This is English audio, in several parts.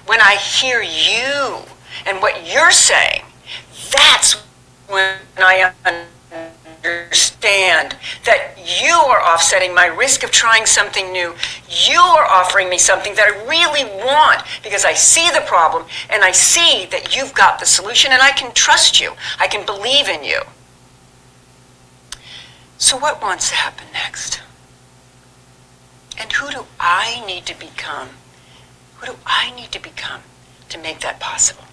when I hear you and what you're saying, that's when I understand that you are offsetting my risk of trying something new. You are offering me something that I really want because I see the problem and I see that you've got the solution and I can trust you. I can believe in you. So what wants to happen next? And who do I need to become? Who do I need to become to make that possible?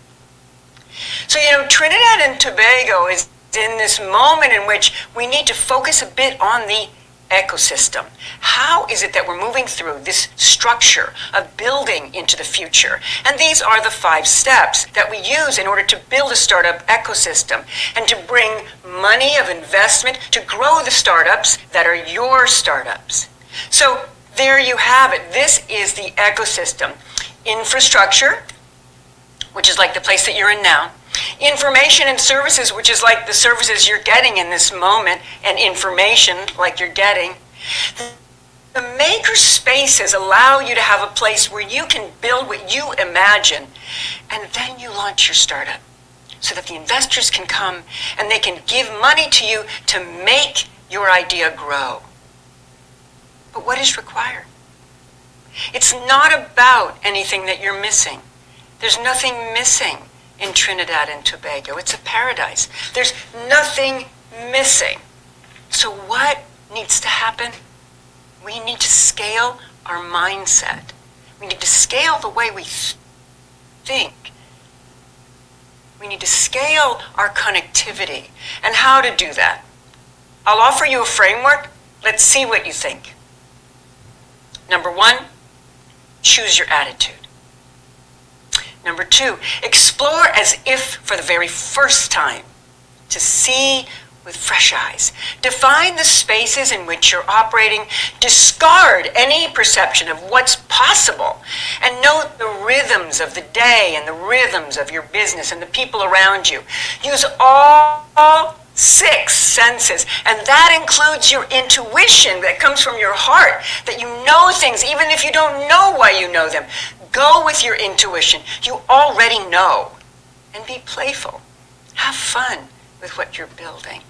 So, Trinidad and Tobago is in this moment in which we need to focus a bit on the ecosystem. How is it that we're moving through this structure of building into the future? And these are the 5 steps that we use in order to build a startup ecosystem and to bring money of investment to grow the startups that are your startups. So there you have it. This is the ecosystem. Infrastructure, which is like the place that you're in now. Information and services, which is like the services you're getting in this moment, and information like you're getting. The maker spaces allow you to have a place where you can build what you imagine, and then you launch your startup so that the investors can come and they can give money to you to make your idea grow. But what is required? It's not about anything that you're missing. There's nothing missing in Trinidad and Tobago. It's a paradise. There's nothing missing. So what needs to happen? We need to scale our mindset. We need to scale the way we think. We need to scale our connectivity. And how to do that? I'll offer you a framework. Let's see what you think. Number 1, choose your attitude. Number 2, explore as if for the very first time, to see with fresh eyes. Define the spaces in which you're operating. Discard any perception of what's possible and note the rhythms of the day and the rhythms of your business and the people around you. Use all 6 senses, and that includes your intuition that comes from your heart, that you know things even if you don't know why you know them. Go with your intuition. You already know. And be playful. Have fun with what you're building.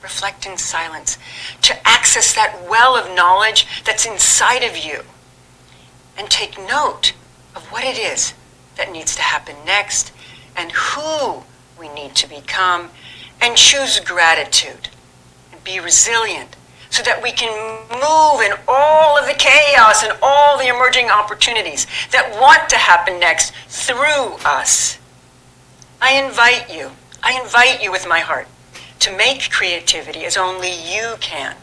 Reflect in silence to access that well of knowledge that's inside of you. And take note of what it is that needs to happen next and who we need to become. And choose gratitude. And be resilient, so that we can move in all of the chaos and all the emerging opportunities that want to happen next through us. I invite you with my heart to make creativity as only you can,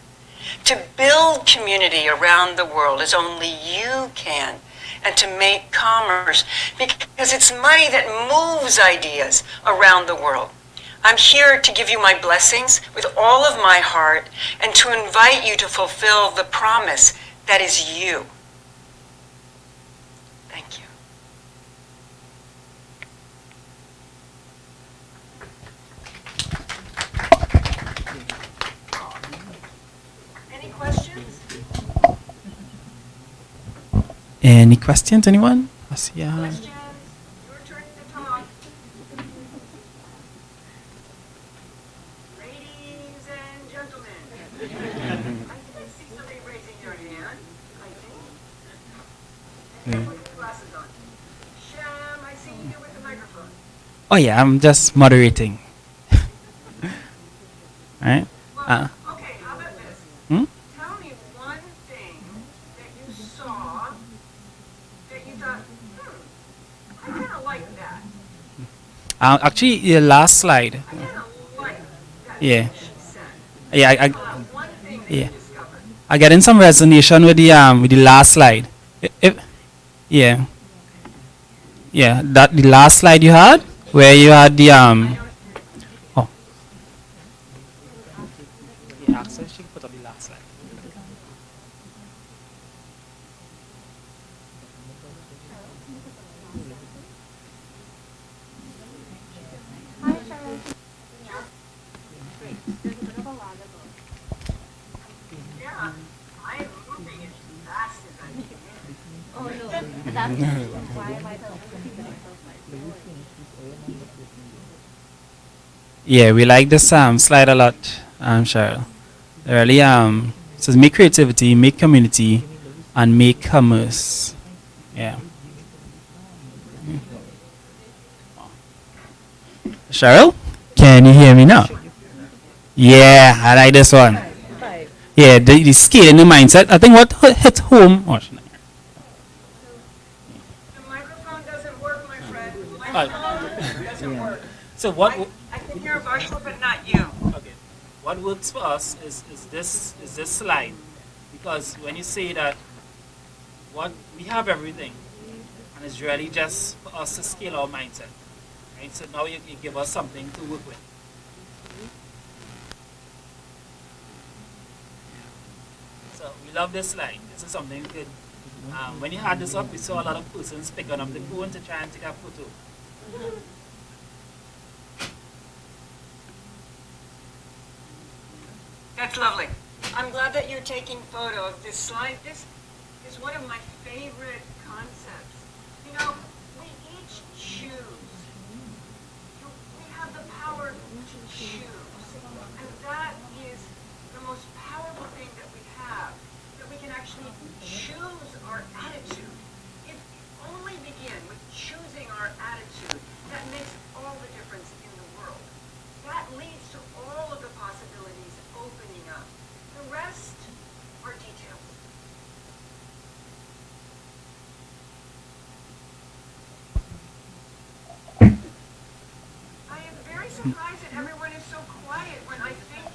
to build community around the world as only you can, and to make commerce, because it's money that moves ideas around the world. I'm here to give you my blessings with all of my heart and to invite you to fulfill the promise that is you. Thank you. Any questions? Any questions, anyone? I see a hand. Questions? Your turn to talk. Ladies and gentlemen. I did see somebody raising their hand, I think. And with the glasses on. Sham, I see you with the microphone. Oh yeah, I'm just moderating. Right? Well, okay, how about this? Hmm? Tell me one thing that you saw that you thought, I kind of like that. Actually, the last slide. I kind of like that Yeah. thing she said. Yeah, One thing that Yeah. you discovered. I get in some resonation with the last slide. Yeah, that the last slide you had, where you had the oh. Yeah, so she can put up the last slide. Yeah, I'm moving as fast as I can. Yeah, we like this slide a lot, Cheryl. Really, says make creativity, make community, and make commerce. Yeah. Cheryl, can you hear me now? Yeah, I like this one. Yeah, the skill and the mindset. I think what hit home. Oh, The microphone doesn't work, my friend. My Right. phone doesn't work. so what? I can hear Varsha, but not you. Okay. What works for us is this slide, because when you say that, what we have everything, and it's really just for us to scale our mindset, right? So now you give us something to work with. So we love this slide. This is something good. When you had this up, we saw a lot of persons picking up the phone to try and take a photo. That's lovely. I'm glad that you're taking photo of this slide. This is one of my favorite concepts. You know, we each choose. We have the power to choose. And that is the most powerful thing that we have, that we can actually choose our attitude. If only begin with choosing our attitude, that makes all the difference in the world. That leads to all of the possibilities opening up. The rest are details. I am very surprised that everyone is so quiet when I think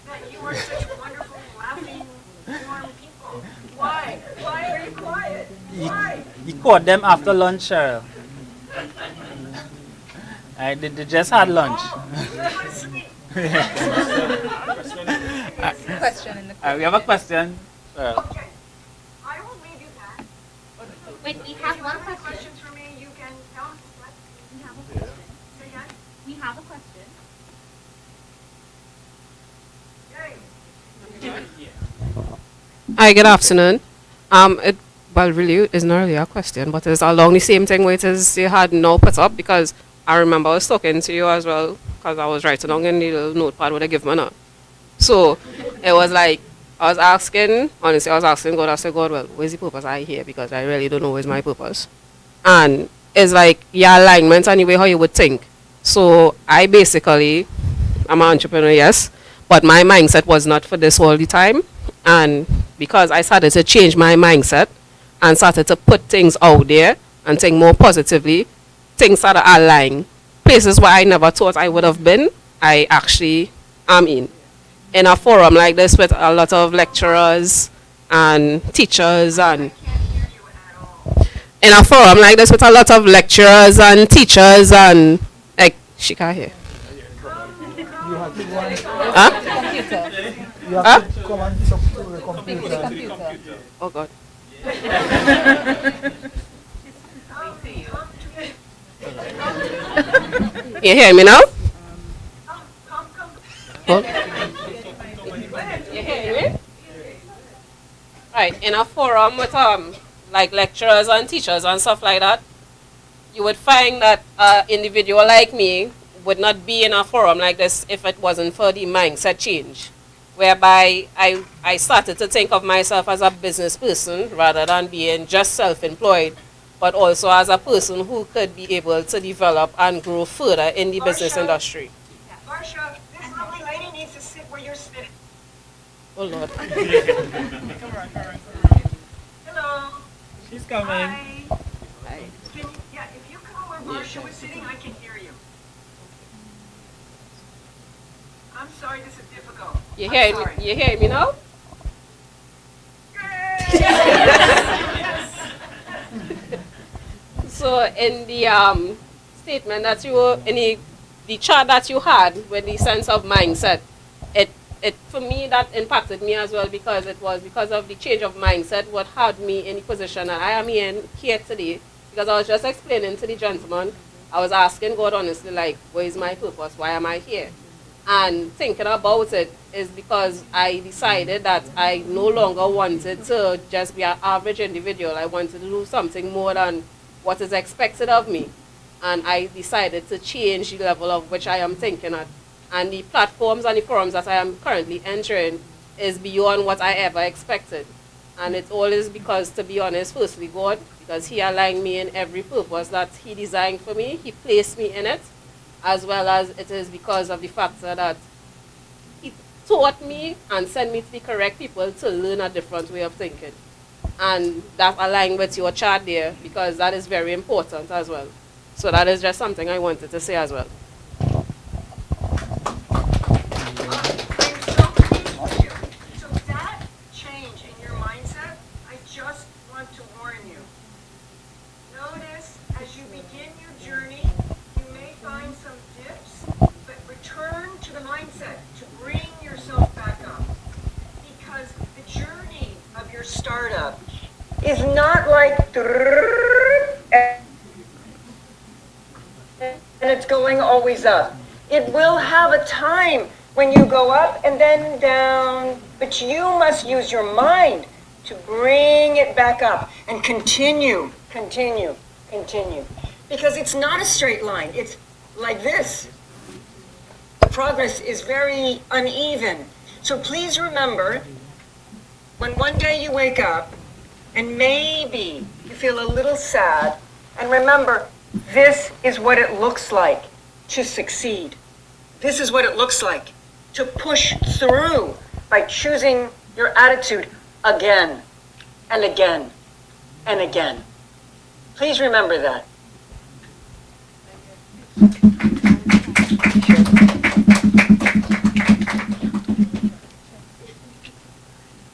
that you are such wonderful, laughing, warm people. Why? Why are you quiet? Why? You caught them after lunch, Cheryl. They just had lunch. Oh, you want to sleep. Question in the We have a question. Cheryl. Okay. I will leave you that. Wait, we If have you one have any question. questions for me, you can tell me. What? We have a question. Say again? We have a question. Yay. Hi, good afternoon. Well, really, it's not really a question, but it's along the same thing where it is you had no put up, because I remember I was talking to you as well, because I was writing down in the little notepad what I give me now. So it was like, I was asking God, I said, God, well, where's the purpose I here? Because I really don't know where's my purpose. And it's like your alignment anyway, how you would think. So I'm an entrepreneur, yes, but my mindset was not for this all the time. And because I started to change my mindset and started to put things out there and think more positively, things started aligning. Places where I never thought I would have been, I actually am in a forum like this with a lot of lecturers and teachers, and Can't hear you at all. in a forum like this with a lot of lecturers and teachers, and like she can't hear. Huh? You have Huh? to come and talk to the computer. Oh God. You hear me now? Come. You hear me? Right, in a forum with like lecturers and teachers and stuff like that, you would find that an individual like me would not be in a forum like this if it wasn't for the mindset change, whereby I started to think of myself as a business person rather than being just self-employed, but also as a person who could be able to develop and grow further in the business industry. Varsha, this lovely lady needs to sit where you're sitting. Oh Lord. Hello. She's coming. Hi. Yeah, if you come where Varsha was sitting, I can hear you. I'm sorry, this is difficult. You I'm hear sorry. me? You hear me now? Yes. So in the statement that you were in the chart that you had with the sense of mindset, it for me that impacted me as well, because it was because of the change of mindset what had me in the position that I am here today. Because I was just explaining to the gentleman, I was asking God honestly, like, what is my purpose? Why am I here? And thinking about it is because I decided that I no longer wanted to just be an average individual. I wanted to do something more than what is expected of me. And I decided to change the level of which I am thinking at. And the platforms and the forums that I am currently entering is beyond what I ever expected. And it's always because, to be honest, firstly God, because He aligned me in every purpose that He designed for me. He placed me in it, as well as it is because of the factor that He taught me and sent me to the correct people to learn a different way of thinking. And that aligned with your chart there, because that is very important as well. So that is just something I wanted to say as well. So that change in your mindset, I just want to warn you. Notice as you begin your journey, you may find some dips, but return to the mindset to bring yourself back up. Because the journey of your startup is not like and it's going always up. It will have a time when you go up and then down, but you must use your mind to bring it back up and continue. Because it's not a straight line, it's like this. The progress is very uneven. So please remember, when one day you wake up and maybe you feel a little sad, and remember, this is what it looks like to succeed. This is what it looks like to push through by choosing your attitude again and again and again. Please remember that.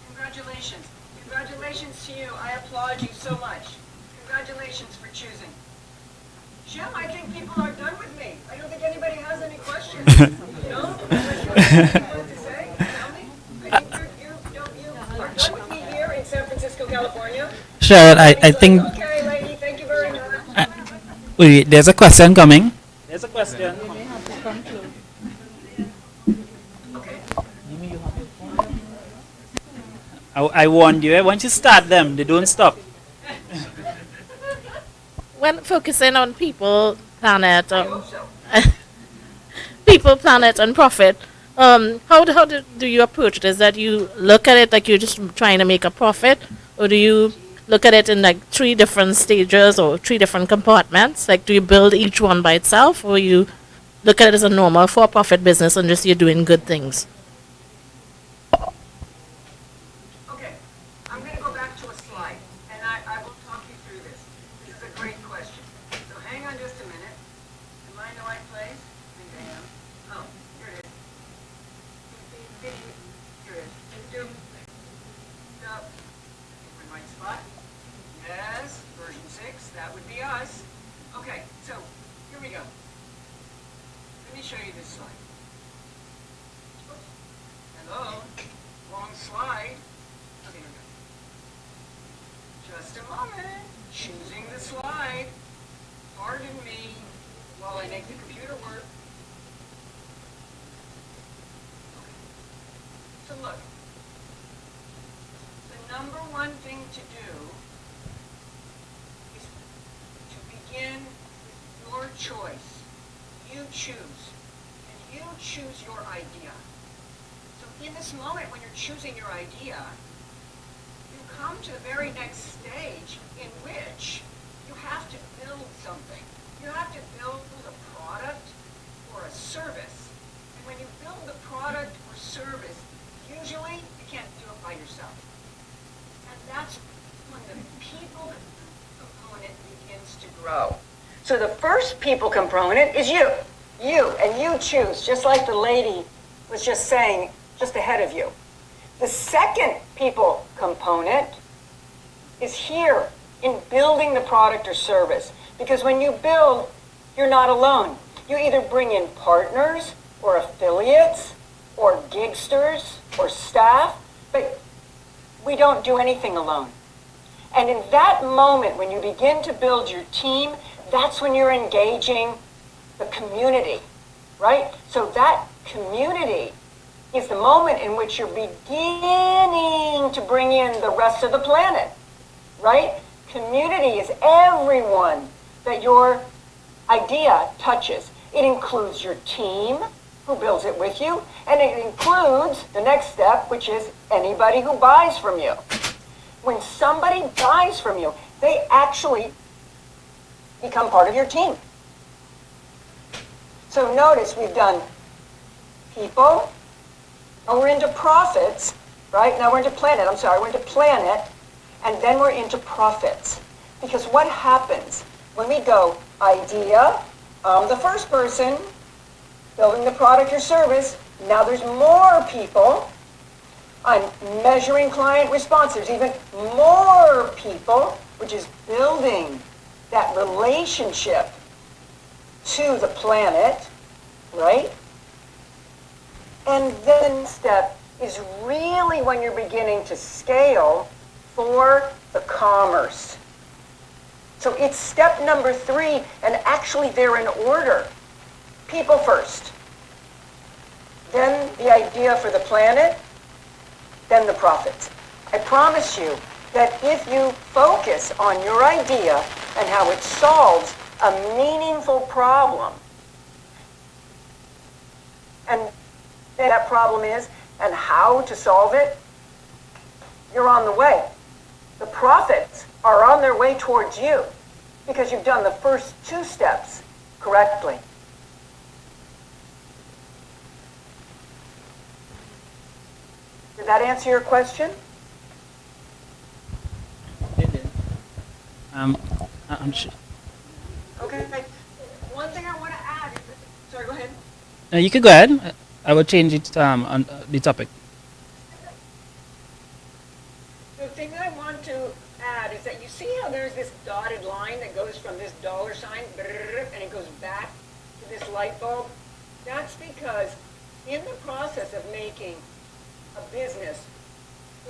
Congratulations. Congratulations to you. I applaud you so much. Congratulations for choosing. Jim, I think people are done with me. I don't think anybody has any questions. No? Unless you have anything to say, tell me. I think you are done with me here in San Francisco, California. Sure, I think Okay, lady, thank you very much. there's a question coming. There's a question. I warned you, once you start them, they don't stop. When focusing on people, planet, I hope so. people, planet, and profit, how do you approach it? Is that you look at it like you're just trying to make a profit, or do you look at it in like 3 different stages or 3 different compartments? Like, do you build each one by itself, or you look at it as a normal for-profit business and just you're doing good things? Okay, I'm going to go back to a slide, and I will talk you through this. This is a great question. So hang on just a minute. Am I in the right place? I think I am. Oh, here it is. Here it is. Do. No. I think we're in the right spot. Yes, version 6. That would be us. Okay, so here we go. Let me show you this slide. Oops. Hello? Wrong slide. Okay, here we go. Just a moment. Choosing the slide. Pardon me while I make the computer work. Okay. So look. The number one thing to do is to begin with your choice. You choose. And you choose your idea. So in this moment when you're choosing your idea, you come to the very next stage in which you have to build something. You have to build a product or a service. And when you build the product or service, usually you can't do it by yourself. And that's when the people component begins to grow. So the first people component is you. You, and you choose, just like the lady was just saying, just ahead of you. The second people component is here in building the product or service. Because when you build, you're not alone. You either bring in partners or affiliates or gigsters or staff, but we don't do anything alone. And in that moment, when you begin to build your team, that's when you're engaging the community, right? So that Community is the moment in which you're beginning to bring in the rest of the planet, right? Community is everyone that your idea touches. It includes your team, who builds it with you, and it includes the next step, which is anybody who buys from you. When somebody buys from you, they actually become part of your team. So notice we've done people, and we're into profits, right? Now we're into planet, we're into planet, and then we're into profits. Because what happens when we go idea, I'm the first person building the product or service, now there's more people, I'm measuring client response, there's even more people, which is building that relationship to the planet, right? And then step is really when you're beginning to scale for the commerce. So it's step number 3, and actually they're in order. People first, then the idea for the planet, then the profits. I promise you that if you focus on your idea and how it solves a meaningful problem, and that problem is, and how to solve it, you're on the way. The profits are on their way towards you because you've done the first 2 steps correctly. Did that answer your question? I'm sure. Okay. One thing I want to add is, sorry, go ahead. You could go ahead. I will change it on the topic. The thing I want to add is that you see how there's this dotted line that goes from this dollar sign, and it goes back to this light bulb? That's because in the process of making a business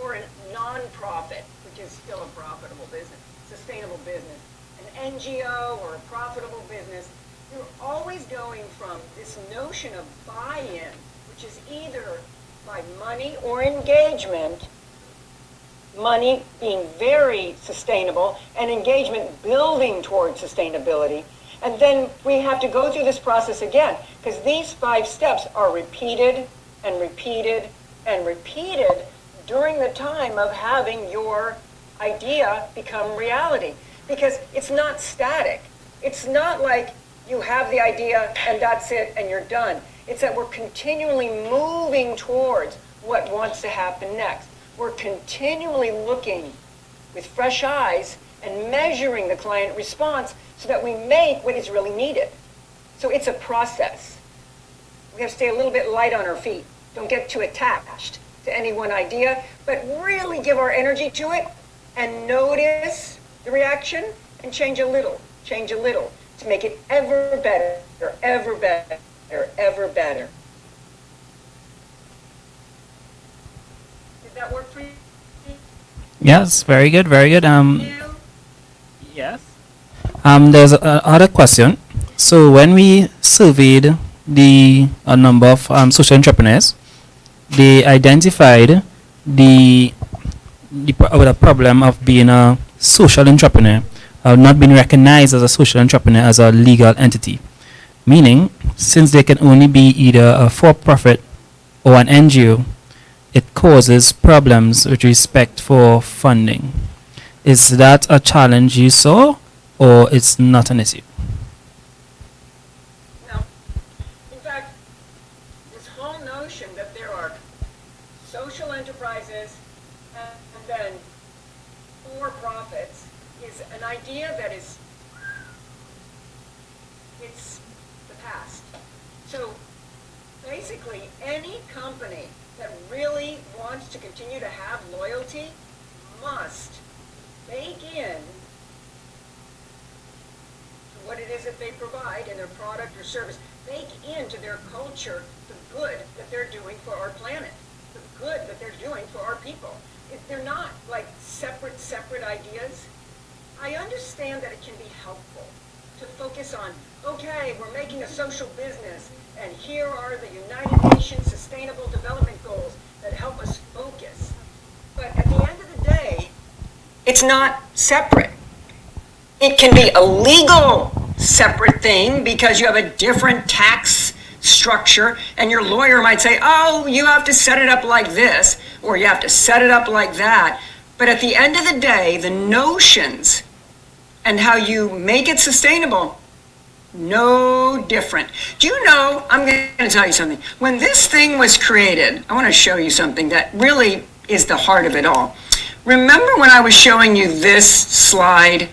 or a non-profit, which is still a profitable business, sustainable business, an NGO or a profitable business, you're always going from this notion of buy-in, which is either by money or engagement, money being very sustainable and engagement building towards sustainability. And then we have to go through this process again, because these 5 steps are repeated and repeated and repeated during the time of having your idea become reality. Because it's not static. It's not like you have the idea and that's it and you're done. It's that we're continually moving towards what wants to happen next. We're continually looking with fresh eyes and measuring the client response so that we make what is really needed. So it's a process. We have to stay a little bit light on our feet. Don't get too attached to any one idea, but really give our energy to it and notice the reaction and change a little to make it ever better, ever better, ever better. Did that work for you? Yes, very good, very good. Yes. There's another question. So when we surveyed a number of social entrepreneurs, they identified the problem of being a social entrepreneur, not being recognized as a social entrepreneur as a legal entity. Meaning, since they can only be either a for-profit or an NGO, it causes problems with respect for funding. Is that a challenge you saw, or it's not an issue? No. In fact, this whole notion that there are social enterprises and then for-profits is an idea that is, it's the past. So basically, any company that really wants to continue to have loyalty must bake in to what it is that they provide in their product or service, bake into their culture the good that they're doing for our planet, the good that they're doing for our people. If they're not like separate ideas, I understand that it can be helpful to focus on, okay, we're making a social business and here are the United Nations Sustainable Development Goals that help us focus. But at the end of the day, it's not separate. It can be a legal separate thing because you have a different tax structure, and your lawyer might say, oh, you have to set it up like this, or you have to set it up like that. But at the end of the day, the notions and how you make it sustainable, no different. Do you know, I'm going to tell you something. When this thing was created, I want to show you something that really is the heart of it all. Remember when I was showing you this slide?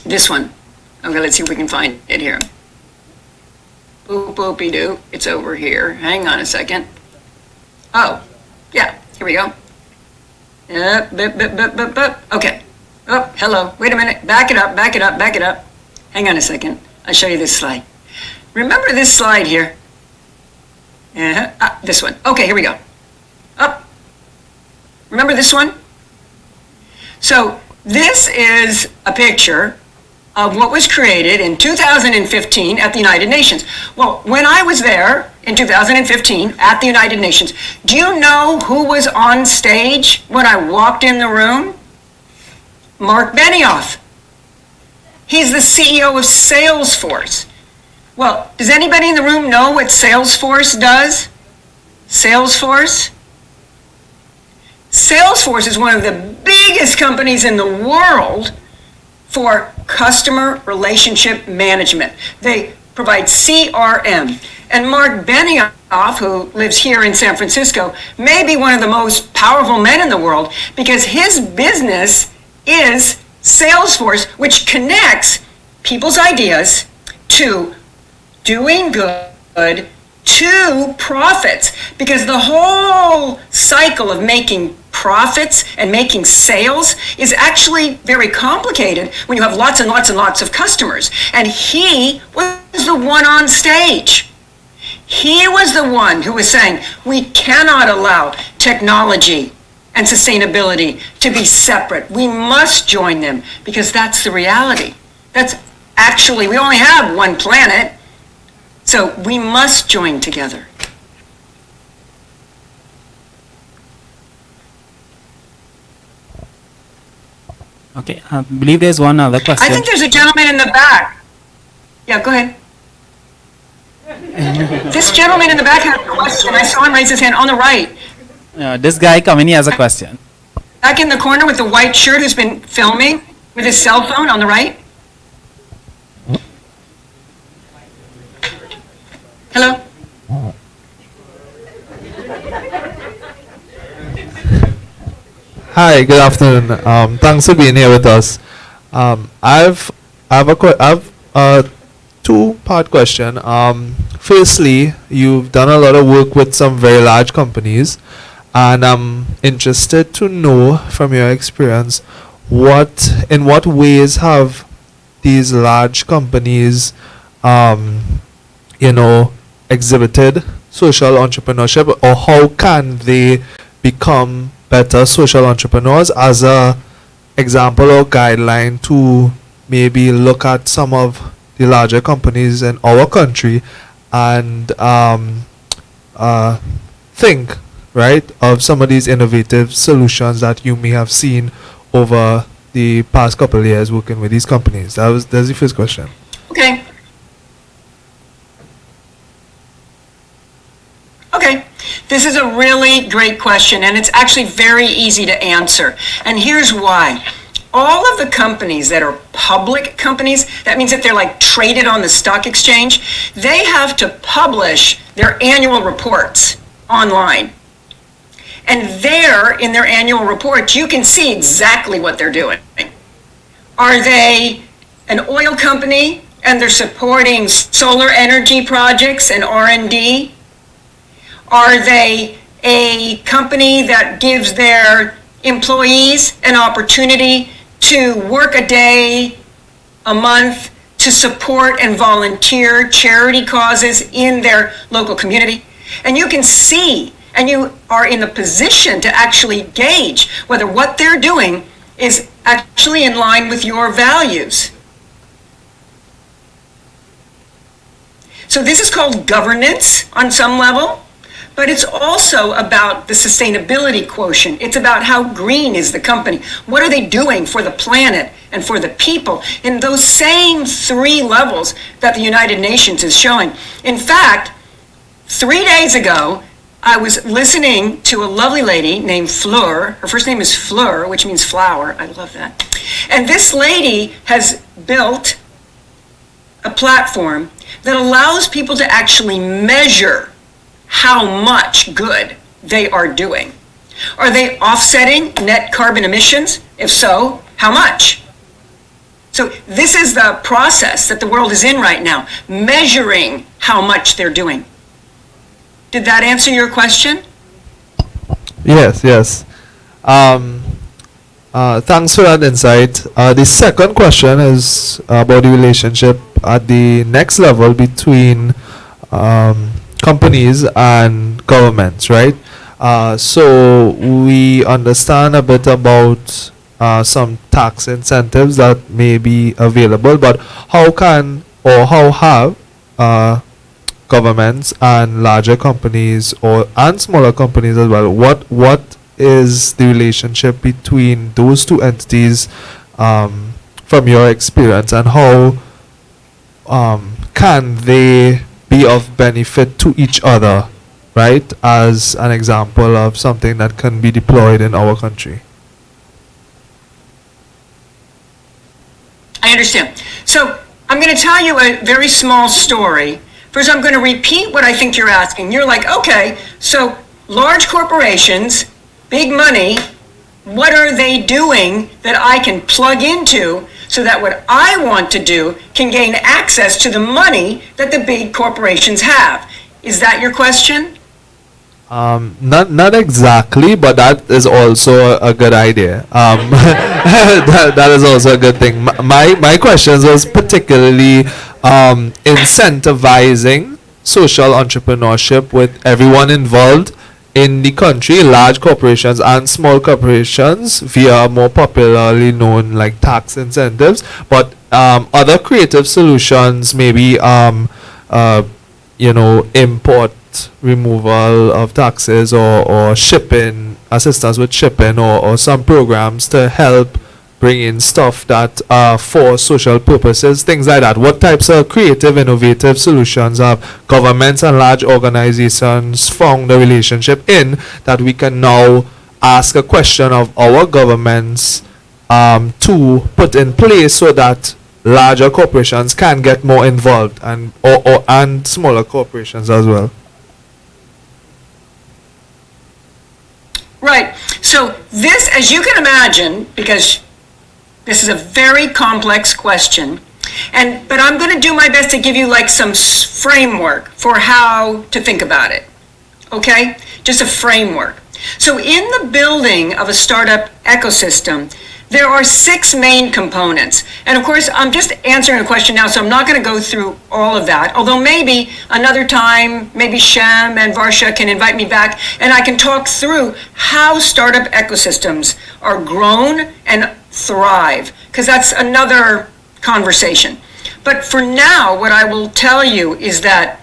This one. Okay, let's see if we can find it here. Boop, boopy doo. It's over here. Hang on a second. Oh, yeah, here we go. Okay. Oh, hello. Wait a minute. Back it up, back it up, back it up. Hang on a second. I'll show you this slide. Remember this slide here? This one. Okay, here we go. Up. Remember this one? So this is a picture of what was created in 2015 at the United Nations. Well, when I was there in 2015 at the United Nations, do you know who was on stage when I walked in the room? Mark Benioff. He's the CEO of Salesforce. Well, does anybody in the room know what Salesforce does? Salesforce? Salesforce is one of the biggest companies in the world for customer relationship management. They provide CRM. And Mark Benioff, who lives here in San Francisco, may be one of the most powerful men in the world because his business is Salesforce, which connects people's ideas to doing good to profits, because the whole cycle of making profits and making sales is actually very complicated when you have lots and lots and lots of customers. And he was the one on stage. He was the one who was saying, we cannot allow technology and sustainability to be separate. We must join them because that's the reality. That's actually, we only have one planet, so we must join together. Okay, I believe there's one other question. I think there's a gentleman in the back. Yeah, go ahead. This gentleman in the back had a question. I saw him raise his hand on the right. This guy coming here has a question. Back in the corner with the white shirt who's been filming with his cell phone on the right. Hello? Hi, good afternoon. Thanks for being here with us. I've a two-part question. Firstly, you've done a lot of work with some very large companies, and I'm interested to know from your experience in what ways have these large companies, exhibited social entrepreneurship, or how can they become better social entrepreneurs as a example or guideline to maybe look at some of the larger companies in our country and think, right, of some of these innovative solutions that you may have seen over the past couple of years working with these companies. That's the first question. Okay. Okay. This is a really great question, and it's actually very easy to answer. And here's why. All of the companies that are public companies, that means that they're like traded on the stock exchange, they have to publish their annual reports online. And there, in their annual report, you can see exactly what they're doing. Are they an oil company and they're supporting solar energy projects and R&D? Are they a company that gives their employees an opportunity to work a day, a month, to support and volunteer charity causes in their local community? And you can see, and you are in the position to actually gauge whether what they're doing is actually in line with your values. So this is called governance on some level, but it's also about the sustainability quotient. It's about how green is the company. What are they doing for the planet and for the people in those same 3 levels that the United Nations is showing? In fact, 3 days ago, I was listening to a lovely lady named Fleur. Her first name is Fleur, which means flower. I love that. And this lady has built a platform that allows people to actually measure how much good they are doing. Are they offsetting net carbon emissions? If so, how much? So this is the process that the world is in right now, measuring how much they're doing. Did that answer your question? Yes, yes. Thanks for that insight. The second question is about the relationship at the next level between companies and governments, right? So we understand a bit about some tax incentives that may be available, but how can or how have governments and larger companies and smaller companies as well, what is the relationship between those two entities from your experience, and how can they be of benefit to each other, right, as an example of something that can be deployed in our country? I understand. So I'm going to tell you a very small story. First, I'm going to repeat what I think you're asking. You're like, okay, so large corporations, big money, what are they doing that I can plug into so that what I want to do can gain access to the money that the big corporations have? Is that your question? Not exactly, but that is also a good idea. That is also a good thing. My questions was particularly incentivizing social entrepreneurship with everyone involved in the country, large corporations and small corporations, via more popularly known like tax incentives, but other creative solutions, maybe import removal of taxes, or shipping, assistance with shipping, or some programs to help bring in stuff that are for social purposes, things like that. What types of creative, innovative solutions have governments and large organizations found a relationship in that we can now ask a question of our governments to put in place so that larger corporations can get more involved, and smaller corporations as well? Right. So this, as you can imagine, because this is a very complex question, but I'm going to do my best to give you like some framework for how to think about it. Okay? Just a framework. So in the building of a startup ecosystem, there are 6 main components. And of course, I'm just answering a question now, so I'm not going to go through all of that. Although maybe another time, maybe Shem and Varsha can invite me back and I can talk through how startup ecosystems are grown and thrive, because that's another conversation. But for now, what I will tell you is that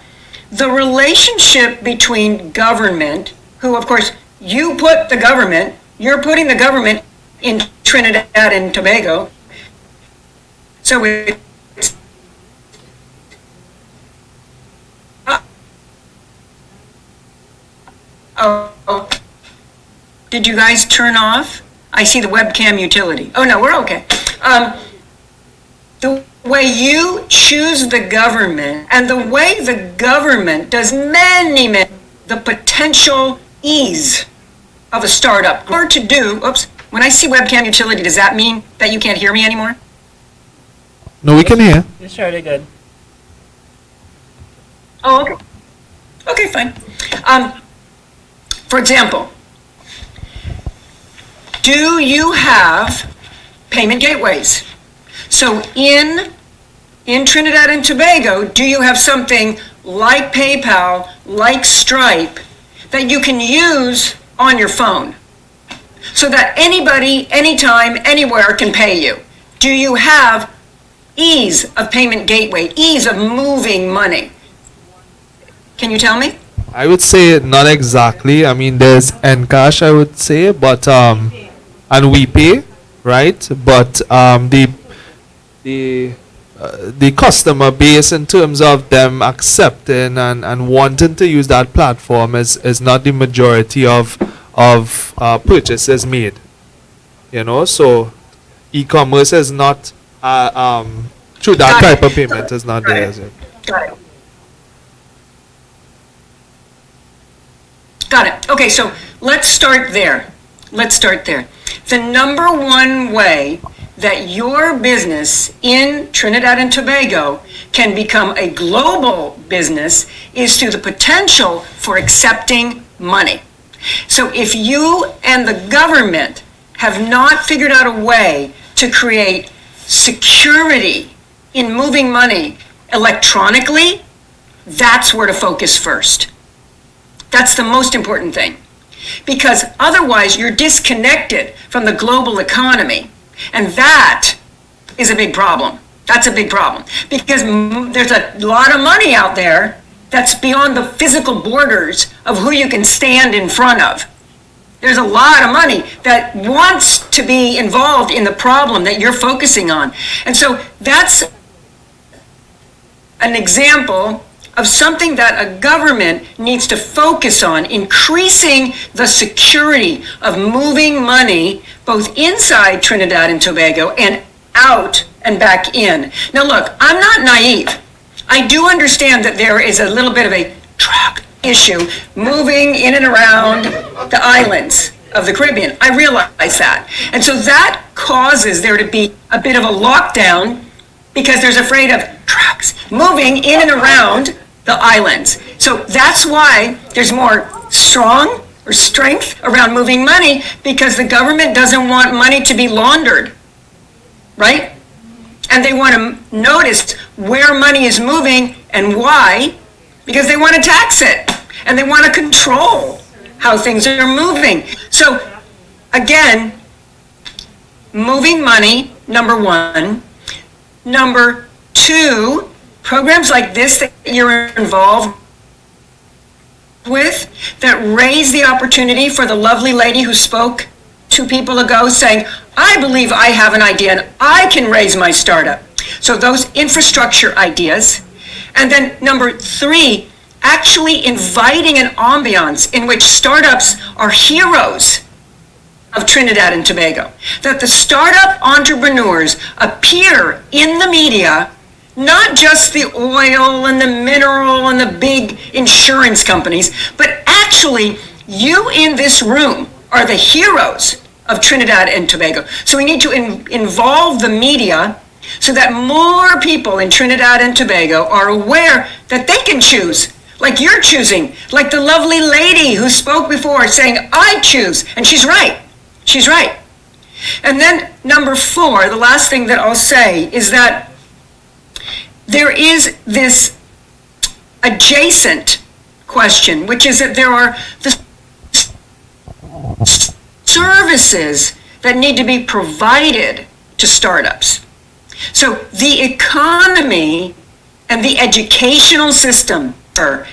the relationship between government, who of course you put the government, you're putting the government in Trinidad and Tobago. So it's did you guys turn off? I see the webcam utility. Oh no, we're okay. The way you choose the government and the way the government does many the potential ease of a startup. Or to do, oops, when I see webcam utility, does that mean that you can't hear me anymore? No, we can hear. You're surely good. Oh, okay. Okay, fine. For example, do you have payment gateways? So in Trinidad and Tobago, do you have something like PayPal, like Stripe, that you can use on your phone so that anybody, anytime, anywhere can pay you? Do you have ease of payment gateway, ease of moving money? Can you tell me? I would say not exactly. I mean, there's Encash, I would say, but and WePay, right? But the customer base in terms of them accepting and wanting to use that platform is not the majority of purchases made. You know, so e-commerce is not through that Got it. type of payment is not Got there. it. Is it? Got it. Got it. Okay, so let's start there. Let's start there. The number one way that your business in Trinidad and Tobago can become a global business is through the potential for accepting money. So if you and the government have not figured out a way to create security in moving money electronically, that's where to focus first. That's the most important thing. Because otherwise, you're disconnected from the global economy. And that is a big problem. That's a big problem. Because there's a lot of money out there that's beyond the physical borders of who you can stand in front of. There's a lot of money that wants to be involved in the problem that you're focusing on. And so that's an example of something that a government needs to focus on, increasing the security of moving money both inside Trinidad and Tobago and out and back in. Now look, I'm not naive. I do understand that there is a little bit of a drug issue moving in and around the islands of the Caribbean. I realize that. And so that causes there to be a bit of a lockdown because there's afraid of drugs moving in and around the islands. So that's why there's more strong or strength around moving money, because the government doesn't want money to be laundered, right? And they want to notice where money is moving and why, because they want to tax it and they want to control how things are moving. So again, moving money, number one. Number two, programs like this that you're involved with that raise the opportunity for the lovely lady who spoke 2 people ago saying, I believe I have an idea and I can raise my startup. So those infrastructure ideas. And then number 3, actually inviting an ambiance in which startups are heroes of Trinidad and Tobago. That the startup entrepreneurs appear in the media, not just the oil and the mineral and the big insurance companies, but actually you in this room are the heroes of Trinidad and Tobago. So we need to involve the media so that more people in Trinidad and Tobago are aware that they can choose, like you're choosing, like the lovely lady who spoke before saying, I choose, and she's right. She's right. And then number 4, the last thing that I'll say is that there is this adjacent question, which is that there are the services that need to be provided to startups. So the economy and the educational system,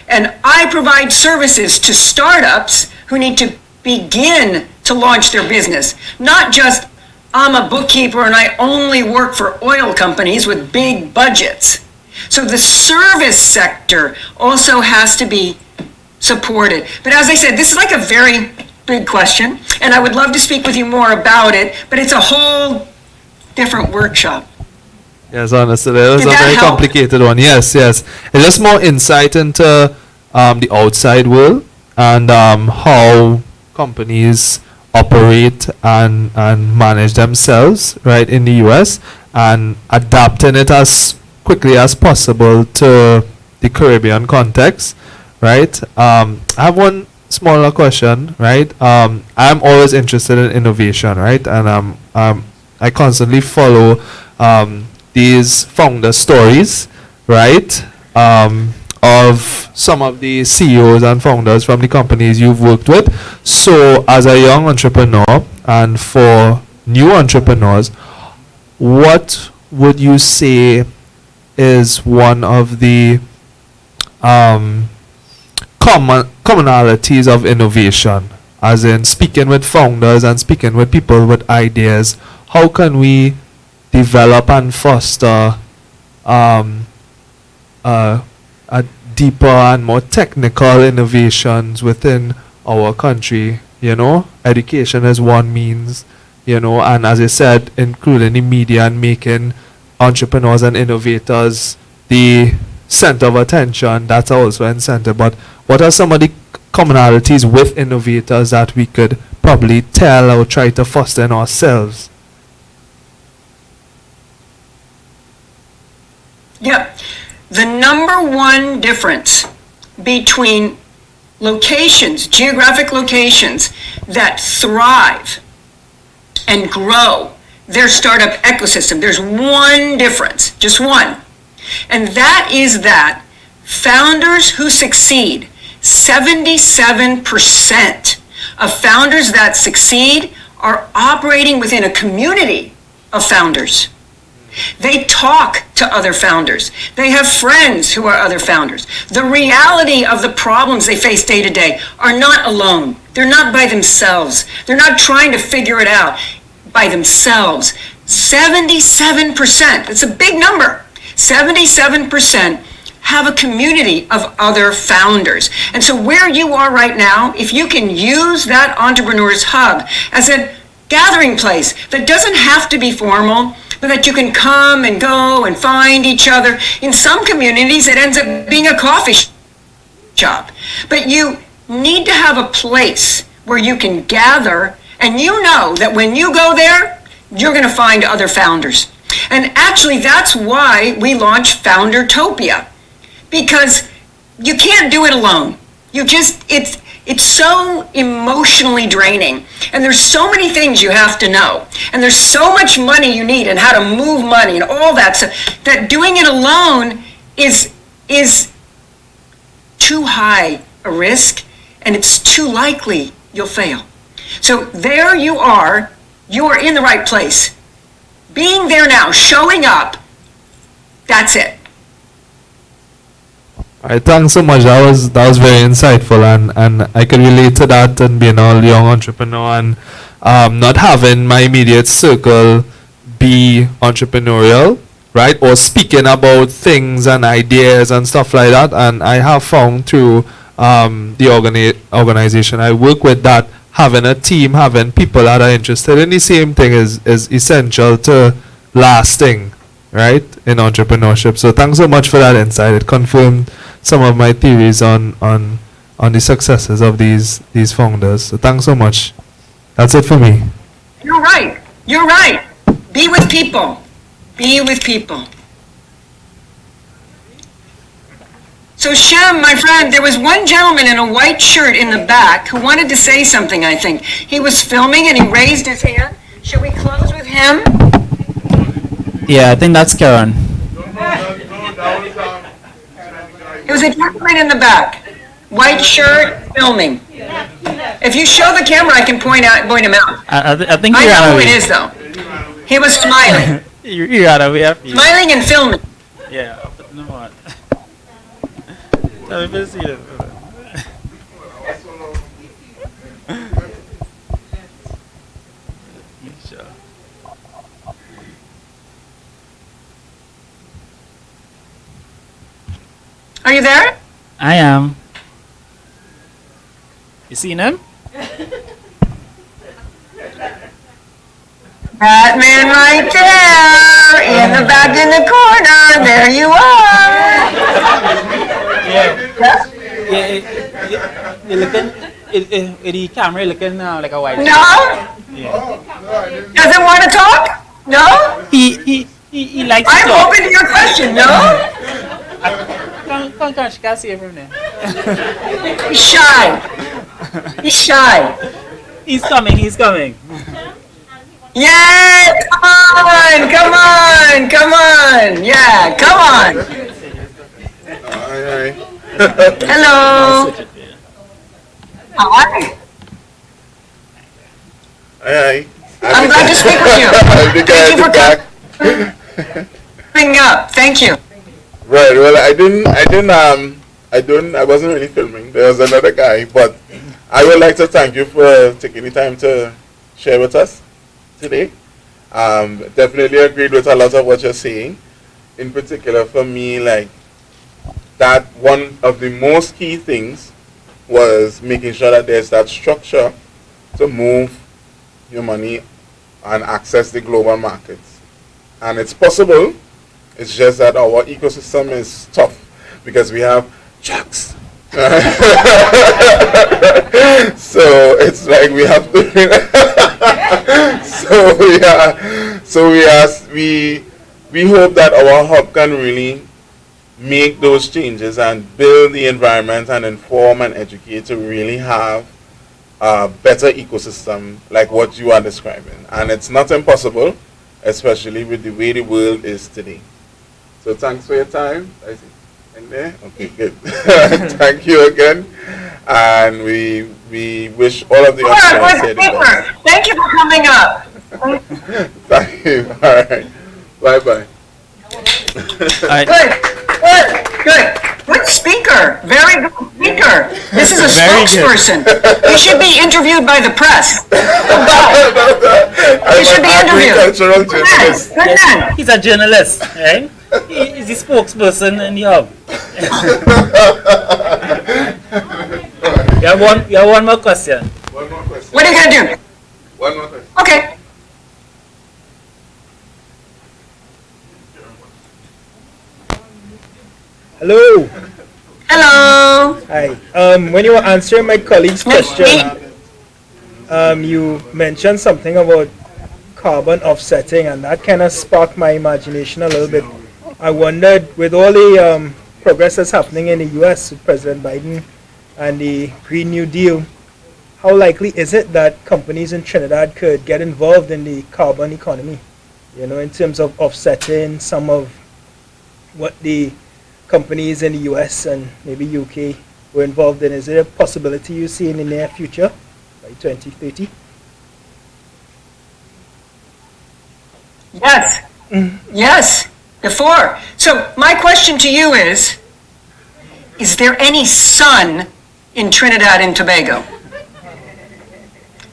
and I provide services to startups who need to begin to launch their business. Not just, I'm a bookkeeper and I only work for oil companies with big budgets. So the service sector also has to be supported. But as I said, this is like a very big question, and I would love to speak with you more about it, but it's a whole different workshop. Yes, honestly, that was Did a that very help? complicated one. Yes, yes. It's just more insight into the outside world and how companies operate and manage themselves, right, in the US, and adapting it as quickly as possible to the Caribbean context, right? I have one smaller question, right? I'm always interested in innovation, right? And I constantly follow these founder stories, right? Of some of the CEOs and founders from the companies you've worked with. So as a young entrepreneur and for new entrepreneurs, what would you say is one of the commonalities of innovation, as in speaking with founders and speaking with people with ideas. How can we develop and foster a deeper and more technical innovations within our country? You know, education is one means, you know, and as I said, including the media and making entrepreneurs and innovators the center of attention. That's also an incentive. But what are some of the commonalities with innovators that we could probably tell or try to foster in ourselves? Yeah. The number one difference between locations, geographic locations that thrive and grow their startup ecosystem, there's one difference, just one. And that is that founders who succeed, 77% of founders that succeed are operating within a community of founders. They talk to other founders. They have friends who are other founders. The reality of the problems they face day to day are not alone. They're not by themselves. They're not trying to figure it out by themselves. 77%, it's a big number. 77% have a community of other founders. And so where you are right now, if you can use that Entrepreneurs Hub as a gathering place that doesn't have to be formal, but that you can come and go and find each other. In some communities, it ends up being a coffee shop. But you need to have a place where you can gather, and you know that when you go there, you're going to find other founders. And actually, that's why we launched Foundertopia, because you can't do it alone. It's so emotionally draining, and there's so many things you have to know, and there's so much money you need and how to move money and all that stuff, that doing it alone is too high a risk, and it's too likely you'll fail. So there you are in the right place. Being there now, showing up, that's it. All right, thanks so much. That was very insightful, and I can relate to that, and being a young entrepreneur and not having my immediate circle be entrepreneurial, right, or speaking about things and ideas and stuff like that. And I have found through the organization I work with that having a team, having people that are interested in the same thing is essential to lasting, right, in entrepreneurship. So thanks so much for that insight. It confirmed some of my theories on the successes of these founders. So thanks so much. That's it for me. You're right. You're right. Be with people. Be with people. So Shem, my friend, there was one gentleman in a white shirt in the back who wanted to say something, I think. He was filming and he raised his hand. Should we close with him? Yeah, I think that's Karen. It was a gentleman in the back. White shirt, filming. If you show the camera, I can point him out. I think I you know ran who away. it is, though. He was smiling. You ran away after you. Smiling and filming. Yeah, but no what? Let me see it. Sure. Are you there? I am. You seen him? That man right there, in the back in the corner, there you are. You're looking. The camera looking like a white. No? Yeah. Doesn't want to talk? No? He likes to I'm talk. open to your question, no? Come, she can't see it from there. He's shy. He's shy. He's coming. Yeah, come on. Yeah, come on. Hello. Hi. Hi. I'm glad to speak with you. Thank you for coming up. Thank you. Right. Well, I I wasn't really filming. There was another guy, but I would like to thank you for taking the time to share with us today. Definitely agreed with a lot of what you're saying. In particular, for me, like that one of the most key things was making sure that there's that structure to move your money and access the global markets. And it's possible. It's just that our ecosystem is tough because we have drugs. So it's like we have to. We hope that our hub can really make those changes and build the environment and inform and educate to really have a better ecosystem like what you are describing. And it's not impossible, especially with the way the world is today. So thanks for your time. I see. In there? Okay, good. Thank you again. And we wish all of the entrepreneurs here the best. Thank you for coming up. Thank you. All right. Bye-bye. Good. Good speaker. Very good speaker. This is a spokesperson. He should be interviewed by the press. He should be interviewed. Agricultural journalist. Good man. He's a journalist, right? He's the spokesperson in the hub. You have one more question. One more question. What are you going to do? One more question. Okay. Hello. Hello. Hi. When you were answering my colleague's question, you mentioned something about carbon offsetting, and that kind of sparked my imagination a little bit. I wondered, with all the progress that's happening in the U.S. with President Biden and the Green New Deal, how likely is it that companies in Trinidad could get involved in the carbon economy? You know, in terms of offsetting some of what the companies in the US and maybe UK were involved in. Is there a possibility you see in the near future, by 2030? Yes. Yes. Before. So my question to you is there any sun in Trinidad and Tobago?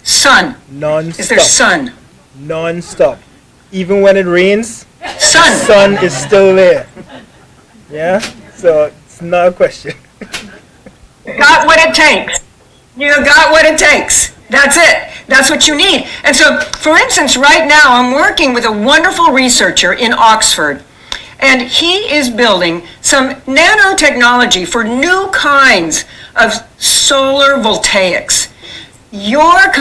Sun. Non-stop. Is there sun? Non-stop. Even when it rains, Sun. the sun is still there. Yeah? So it's not a question. Got what it takes. You got what it takes. That's it. That's what you need. And so, for instance, right now I'm working with a wonderful researcher in Oxford, and he is building some nanotechnology for new kinds of solar voltaics. Your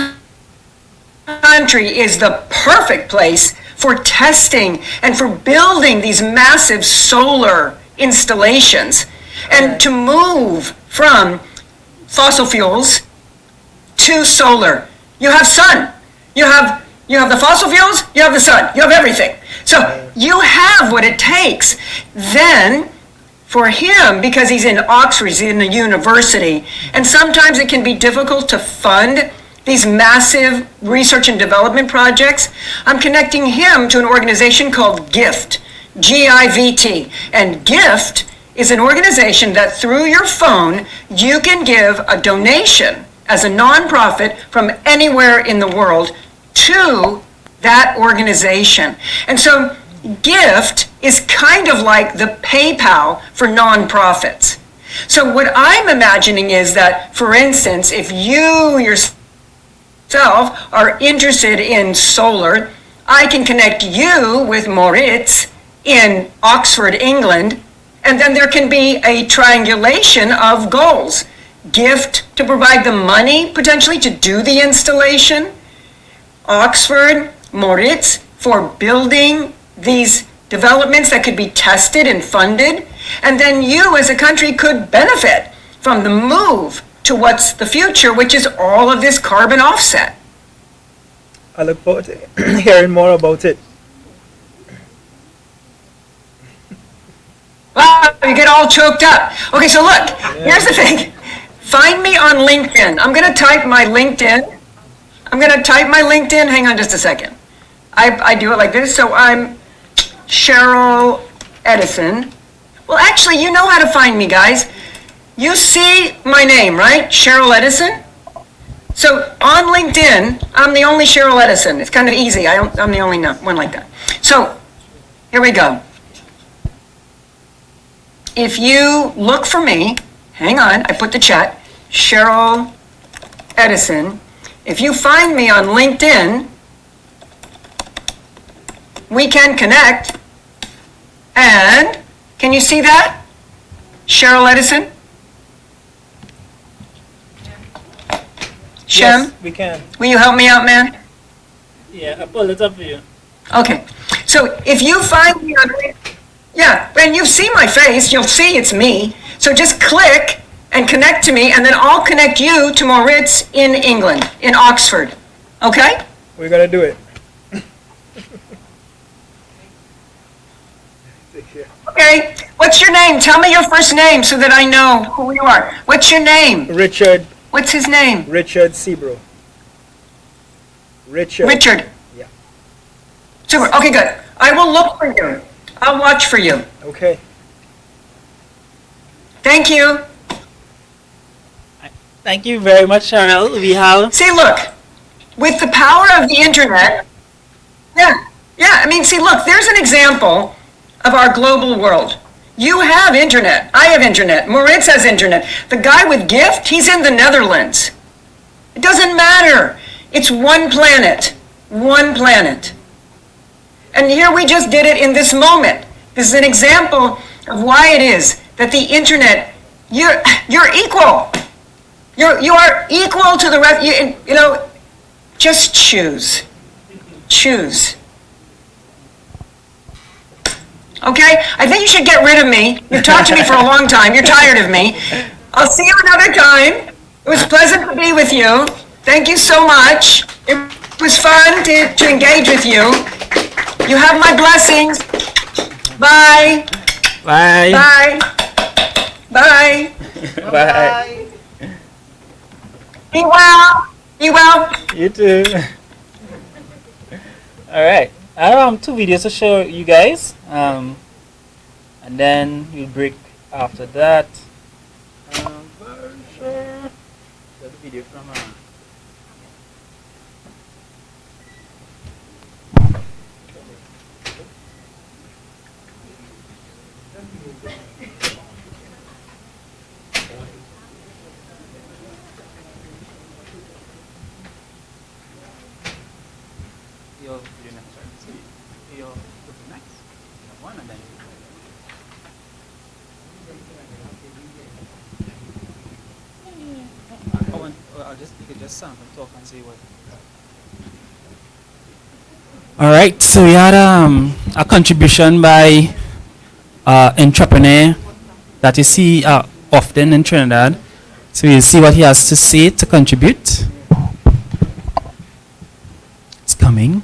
country is the perfect place for testing and for building these massive solar installations and to move from fossil fuels to solar. You have sun. You have the fossil fuels, you have the sun, you have everything. So you have what it takes. Then for him, because he's in Oxford, he's in a university, and sometimes it can be difficult to fund these massive research and development projects, I'm connecting him to an organization called GIFT, G-I-V-T. And GIFT is an organization that through your phone, you can give a donation as a nonprofit from anywhere in the world to that organization. And so GIFT is kind of like the PayPal for nonprofits. So what I'm imagining is that, for instance, if you yourself are interested in solar, I can connect you with Moritz in Oxford, England, and then there can be a triangulation of goals. GIFT to provide the money, potentially, to do the installation. Oxford, Moritz, for building these developments that could be tested and funded. And then you, as a country, could benefit from the move to what's the future, which is all of this carbon offset. I look forward to hearing more about it. Wow, you get all choked up. Okay, so look, here's the thing. Find me on LinkedIn. I'm going to type my LinkedIn. Hang on just a second. I do it like this. So I'm Cheryl Edison. Well, actually, you know how to find me, guys. you see my name, right? Cheryl Edison? So on LinkedIn, I'm the only Cheryl Edison. It's kind of easy. I'm the only one like that. So here we go. If you look for me, hang on, I put the chat, Cheryl Edison. If you find me on LinkedIn, we can connect. And can you see that? Cheryl Edison? Shem, Yes, we can. will you help me out, man? Yeah, I pulled it up for you. Okay. So if you find me on, yeah, when you see my face, you'll see it's me. So just click and connect to me, and then I'll connect you to Moritz in England, in Oxford. Okay? We're gonna do it. Okay. What's your name? Tell me your first name so that I know who you are. What's your name? Richard What's his name? Sebro. Richard. Yeah. Super. Okay, good. I will look for you. I'll watch for you. Okay. Thank you. Thank you very much, Cheryl. We have See, look, with the power of the internet, I mean, see, look, there's an example of our global world. You have internet. I have internet. Moritz has internet. The guy with gift, he's in the Netherlands. It doesn't matter. It's one planet. One planet. And here we just did it in this moment. This is an example of why it is that the internet, you're equal. You are equal to the rest. You know, just choose. Choose. Okay? I think you should get rid of me. You've talked to me for a long time. You're tired of me. I'll see you another time. It was pleasant to be with you. Thank you so much. It was fun to engage with you. You have my blessings. Bye. bye. Bye. Bye. Bye. Be well. Be well. You too. All right. I have two videos to show you guys, and then we'll break after that. Very sure. There's a video from your video next, right? So your next, you have one, and then you could just sound and talk and say what. All right, so we had a contribution by entrepreneur that you see often in Trinidad. So we'll see what he has to say to contribute. It's coming.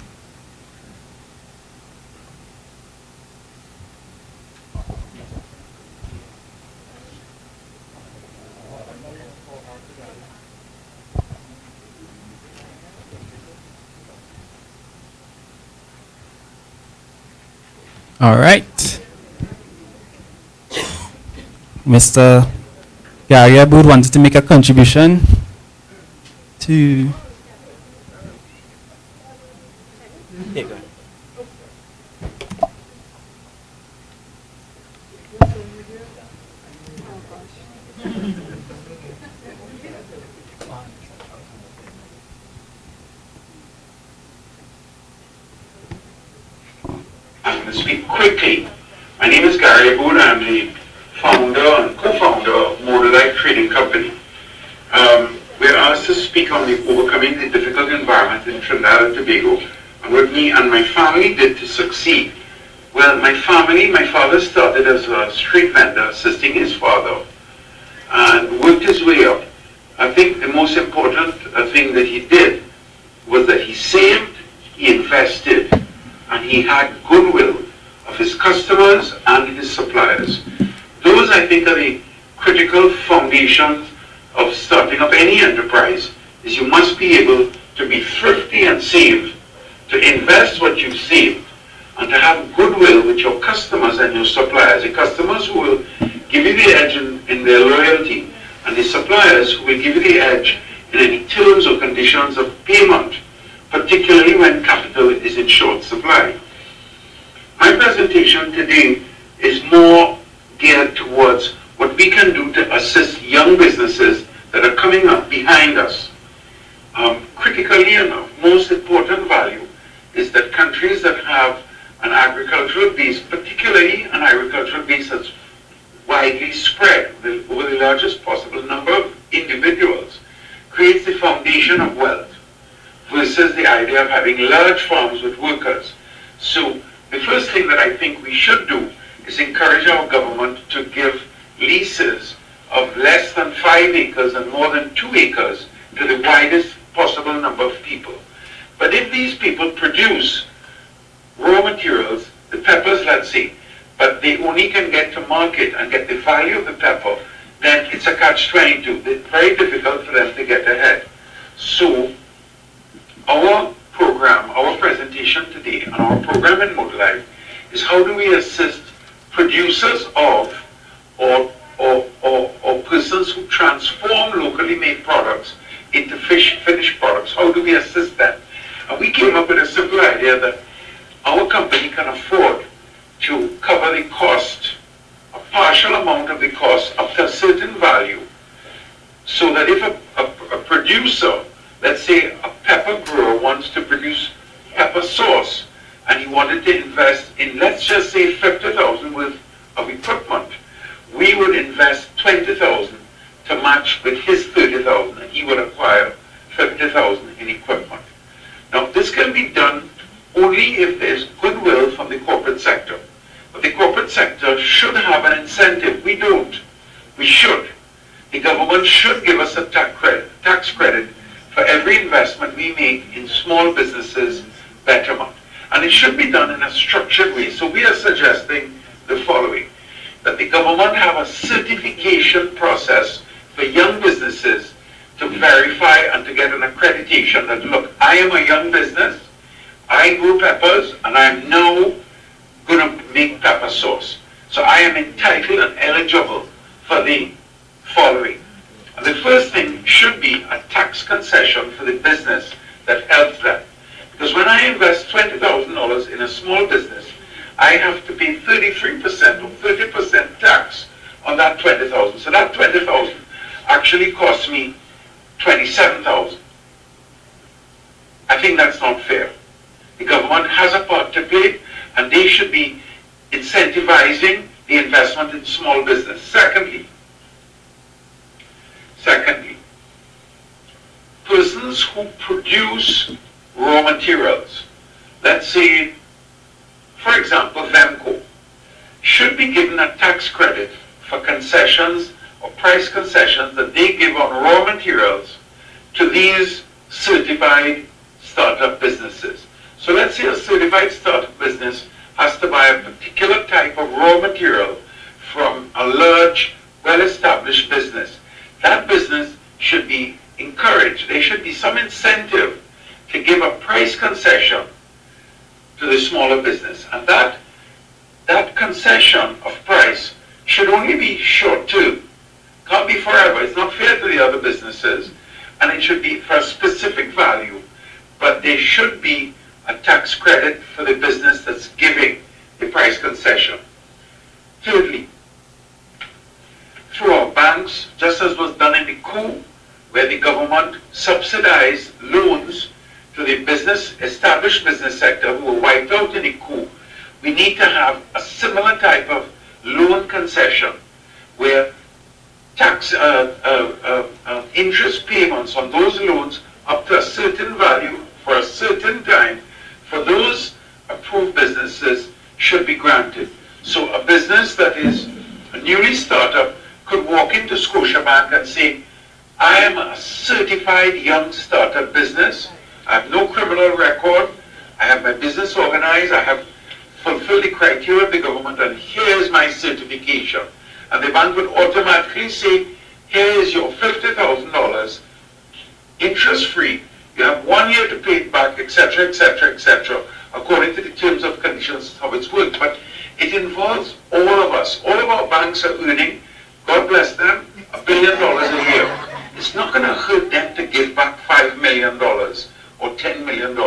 All right. Mr. Gary Aboud wanted to make a contribution to. Here you go. I'm going to speak quickly. My name is Gary Aboud. I'm the founder and co-founder of Modulite Trading Company. We're asked to speak on the overcoming the difficult environment in Trinidad and Tobago and what me and my family did to succeed. Well, my father started as a street vendor assisting his father and worked his way up. I think the most important thing that he did was that he saved, he invested, and he had goodwill of his customers and his suppliers. Those, I think, are the critical foundations of starting up any enterprise, is you must be able to be thrifty and save, to invest what you've saved, and to have goodwill with your customers and your suppliers. The customers who will give you the edge in their loyalty, and the suppliers who will give you the edge in any terms or conditions of payment, particularly when capital is in short supply. My presentation today is more geared towards what we can do to assist young businesses that are coming up behind us. Critically enough, most important value is that countries that have an agricultural base, particularly an agricultural base that's widely spread over the largest possible number of individuals, creates the foundation of wealth versus the idea of having large farms with workers. So the first thing that I think we should do is encourage our government to give leases of less than 5 acres and more than 2 acres to the widest possible number of people. But if these people produce raw materials, the peppers, let's say, but they only can get to market and get the value of the pepper, then it's a catch-22. It's very difficult for them to get ahead. So our program, our presentation today, and our program in Motorlife is how do we assist producers of or persons who transform locally made products into finished products. How do we assist them? And we came up with a simple idea that our company can afford to cover the cost, a partial amount of the cost up to a certain value, so that if a producer, let's say a pepper grower wants to produce pepper sauce, and he wanted to invest in, let's just say, 50,000 worth of equipment, we would invest 20,000 to match with his 30,000, and he would acquire 50,000 in equipment. Now, this can be done only if there's goodwill from the corporate sector. But the corporate sector should have an incentive. We don't. We should. The government should give us a tax credit for every investment we make in small businesses betterment. And it should be done in a structured way. So we are suggesting the following: that the government have a certification process for young businesses to verify and to get an accreditation that, look, I am a young business, I grow peppers, and I am now going to make pepper sauce. So I am entitled and eligible for the following. And the first thing should be a tax concession for the business that helps them. Because when I invest $20,000 in a small business, I have to pay 33% or 30% tax on that 20,000. So that 20,000 actually costs me 27,000. I think that's not fair. The government has a part to play, and they should be incentivizing the investment in small business. Secondly, persons who produce raw materials, let's say, for example, Vemco, should be given a tax credit for concessions or price concessions that they give on raw materials to these certified startup businesses. So let's say a certified startup business has to buy a particular type of raw material from a large, well-established business. That business should be encouraged. There should be some incentive to give a price concession to the smaller business. And that concession of price should only be short-term. Can't be forever. It's not fair to the other businesses. And it should be for a specific value. But there should be a tax credit for the business that's giving the price concession. Thirdly, through our banks, just as was done in the coup, where the government subsidized loans to the established business sector who were wiped out in the coup, we need to have a similar type of loan concession where tax interest payments on those loans up to a certain value for a certain time for those approved businesses should be granted. So a business that is a newly startup could walk into Scotiabank and say, I am a certified young startup business. I have no criminal record. I have my business organized. I have fulfilled the criteria of the government, and here's my certification. And the bank would automatically say, here is your $50,000, interest-free. You have 1 year to pay it back, etc., etc., etc., according to the terms of conditions how it's worked. But It involves all of us. All of our banks are earning, God bless them, $1 billion a year. It's not going to hurt them to give back $5 million or $10 million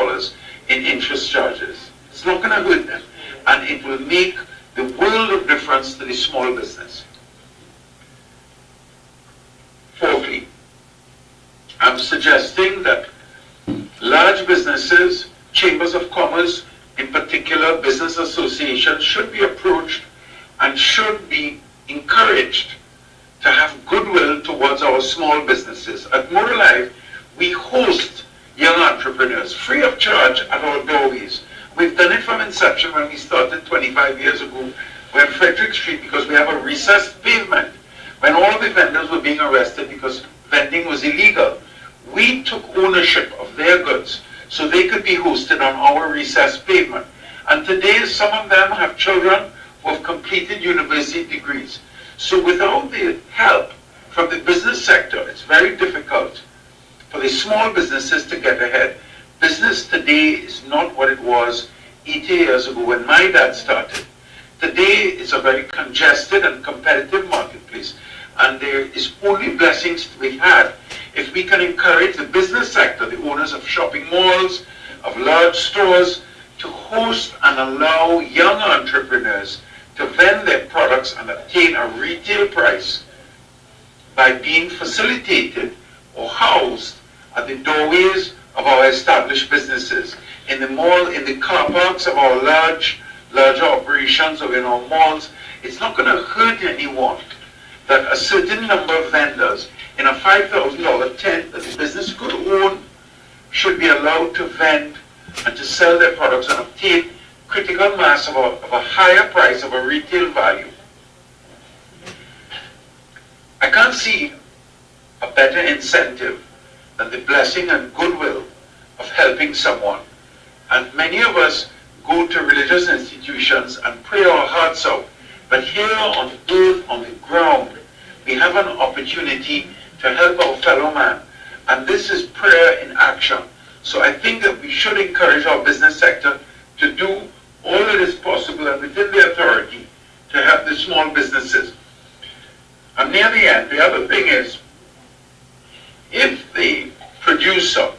in interest charges. It's not going to hurt them. And it will make the world of difference to the small business. Fourthly, I'm suggesting that large businesses, chambers of commerce, in particular business associations, should be approached and should be encouraged to have goodwill towards our small businesses. At Motor Life, we host young entrepreneurs free of charge at our doorways. We've done it from inception when we started 25 years ago. We're on Frederick Street because we have a recessed pavement. When all the vendors were being arrested because vending was illegal, we took ownership of their goods so they could be hosted on our recessed pavement. And today, some of them have children who have completed university degrees. So without the help from the business sector, it's very difficult for the small businesses to get ahead. Business today is not what it was 80 years ago when my dad started. Today it's a very congested and competitive marketplace, and there is only blessings to be had if we can encourage the business sector, the owners of shopping malls, of large stores, to host and allow young entrepreneurs to vend their products and obtain a retail price by being facilitated or housed at the doorways of our established businesses, in the mall, in the car parks of our larger operations or in our malls. It's not going to hurt anyone that a certain number of vendors in a $5,000 tent that the business could own should be allowed to vend and to sell their products and obtain critical mass of a higher price, of a retail value. I can't see a better incentive than the blessing and goodwill of helping someone. And many of us go to religious institutions and pray our hearts out. But here on earth, on the ground, we have an opportunity to help our fellow man. And this is prayer in action. So I think that we should encourage our business sector to do all that is possible and within their authority to help the small businesses. And near the end, the other thing is, if the producer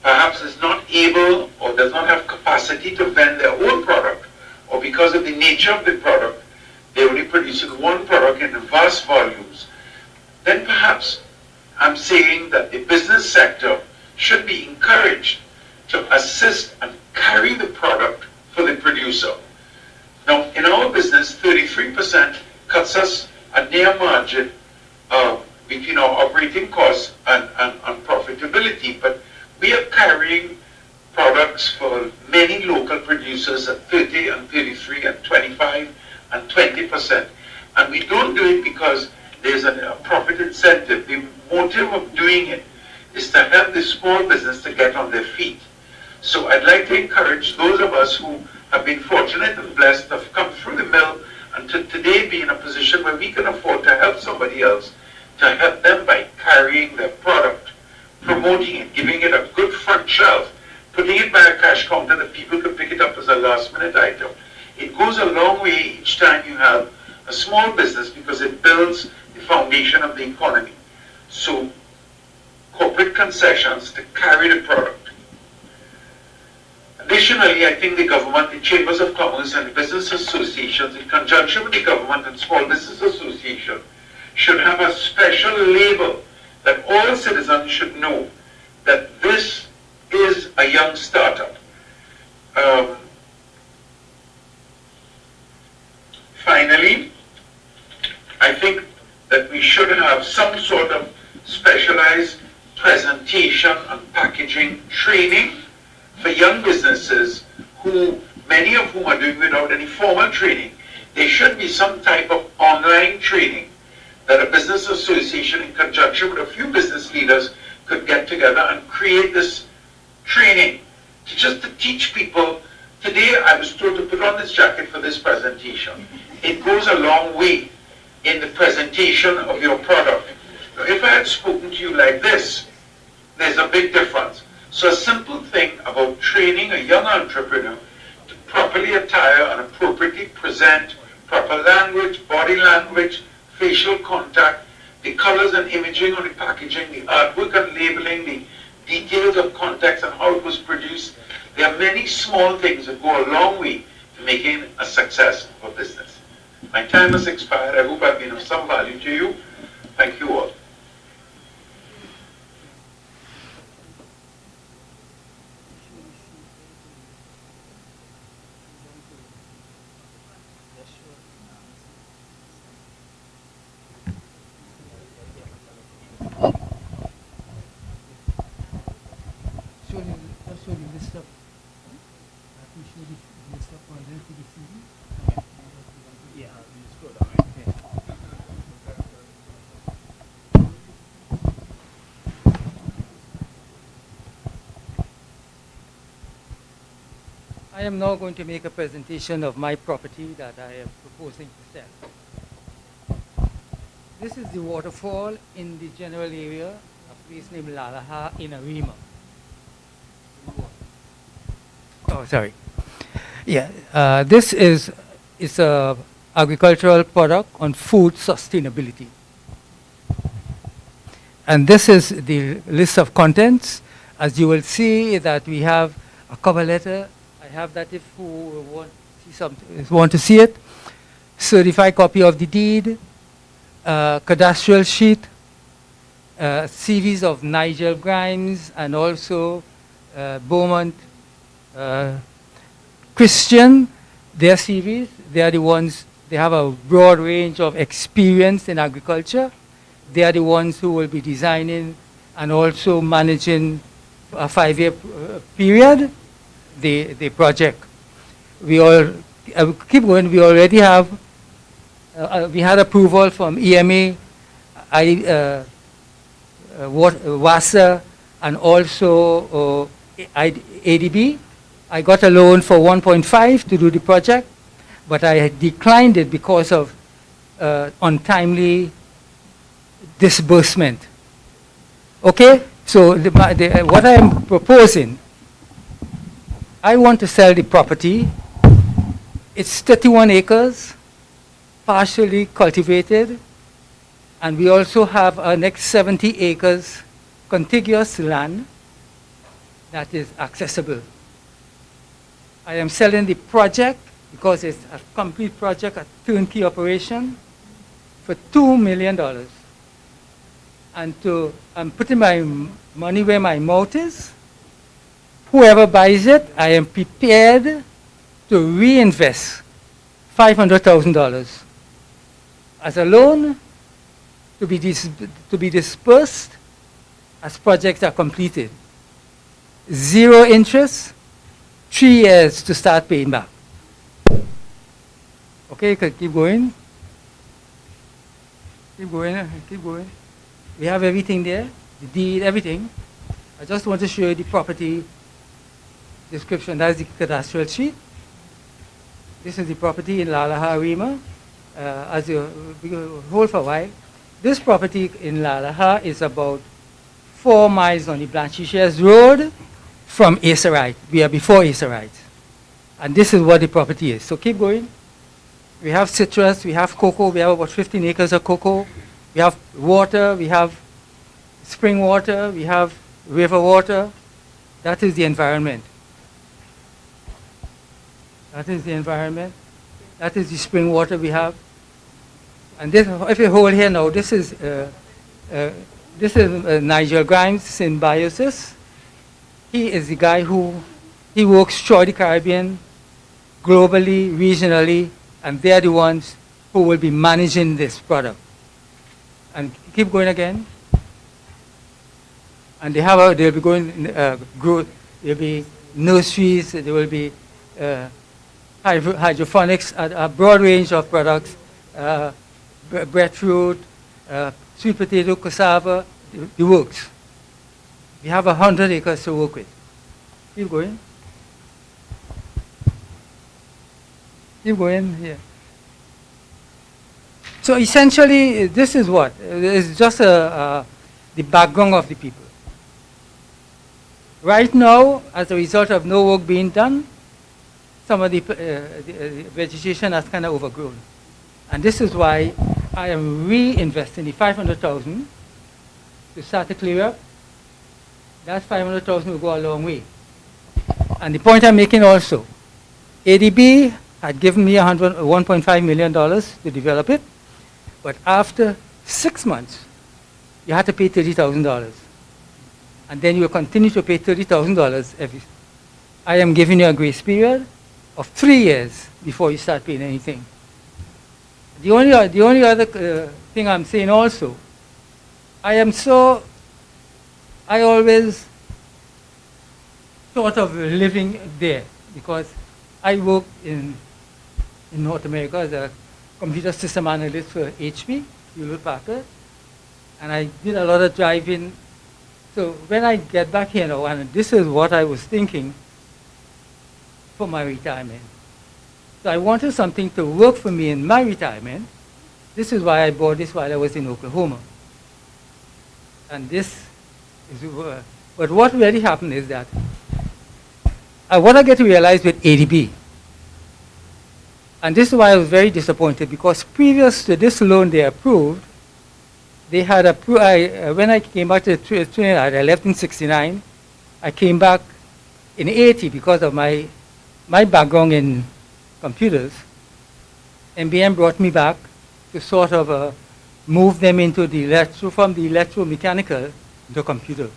perhaps is not able or does not have capacity to vend their own product, or because of the nature of the product, they're only producing one product in vast volumes, then perhaps I'm saying that the business sector should be encouraged to assist and carry the product for the producer. Now, in our business, 33% cuts us a near margin between our operating costs and profitability, but we are carrying products for many local producers at 30 and 33 and 25 and 20%. And we don't do it because there's a profit incentive. The motive of doing it is to help the small business to get on their feet. So I'd like to encourage those of us who have been fortunate and blessed to have come through the mill and to today be in a position where we can afford to help somebody else, to help them by carrying their product, promoting it, giving it a good front shelf, putting it by a cash counter that people can pick it up as a last minute item. It goes a long way each time you have a small business because it builds the foundation of the economy. So corporate concessions to carry the product. Additionally, I think the government, the chambers of commerce and the business associations, in conjunction with the government and small business association, should have a special label that all citizens should know that this is a young startup. Finally, I think that we should have some sort of specialized presentation and packaging training for young businesses who, many of whom are doing without any formal training. There should be some type of online training that a business association in conjunction with a few business leaders could get together and create this training to teach people. Today I was told to put on this jacket for this presentation. It goes a long way in the presentation of your product. Now, if I had spoken to you like this, there's a big difference. So a simple thing about training a young entrepreneur to properly attire and appropriately present, proper language, body language, facial contact, the colors and imaging on the packaging, the artwork and labeling, the details of context and how it was produced. There are many small things that go a long way to making a success of a business. My time has expired. I hope I've been of some value to you. Thank you all. Yeah, you scroll down, right? I am now going to make a presentation of my property that I am proposing to sell. This is the waterfall in the general area, a place named Lalaha in Arima. Oh, sorry. Yeah, this is a agricultural product on food sustainability. And this is the list of contents. As you will see that we have a cover letter. I have that if you want to see it. Certified copy of the deed, cadastral sheet, CVs of Nigel Grimes and also Beaumont Christian. Their CVs, they are the ones, they have a broad range of experience in agriculture. They are the ones who will be designing and also managing a 5-year period, the project. We all keep going. We already have, we had approval from EMA, WASA, and also ADB. I got a loan for 1.5 to do the project, but I had declined it because of untimely disbursement. Okay, so what I am proposing, I want to sell the property. It's 31 acres, partially cultivated, and we also have our next 70 acres contiguous land that is accessible. I am selling the project because it's a complete project, a turnkey operation, for $2 million. And I'm putting my money where my mouth is. Whoever buys it, I am prepared to reinvest $500,000 as a loan to be dispersed as projects are completed. 0 interest, 3 years to start paying back. Okay, keep going. Keep going, keep going. We have everything there, the deed, everything. I just want to show you the property description. That's the cadastral sheet. This is the property in Lalaha, Arima. As you hold for a while, this property in Lalaha is about 4 miles on the Blanchisseuse Road from Acerite. We are before Acerite. And this is what the property is. So keep going. We have citrus, we have cocoa, we have about 15 acres of cocoa. We have water, we have spring water, we have river water. That is the environment. That is the environment. That is the spring water we have. And this, if you hold here now, this is Nigel Grimes, Symbiosis. He is the guy he works throughout the Caribbean, globally, regionally, and they're the ones who will be managing this product. And keep going again. And they'll be going, there'll be nurseries, there will be hydroponics, a broad range of products, breadfruit, sweet potato, cassava, the works. We have 100 acres to work with. Keep going. Keep going here. So essentially, this is what? It's just the background of the people. Right now, as a result of no work being done, some of the vegetation has kind of overgrown. And this is why I am reinvesting the 500,000 to start to clear up. That 500,000 will go a long way. And the point I'm making also, ADB had given me $1.5 million to develop it, but after 6 months, you had to pay $30,000. And then you will continue to pay $30,000 every. I am giving you a grace period of 3 years before you start paying anything. The only other thing I'm saying also, I always thought of living there because I work in North America as a computer system analyst for HP, Hewlett Packard, and I did a lot of driving. So when I get back here now, and this is what I was thinking for my retirement. So I wanted something to work for me in my retirement. This is why I bought this while I was in Oklahoma. And this is, but what really happened is that what I get to realize with ADB, and this is why I was very disappointed, because previous to this loan they approved, they had approved, when I came back to Trinidad, I left in '69, I came back in '80 because of my background in computers. MBM brought me back to sort of move them into from the electromechanical to computer.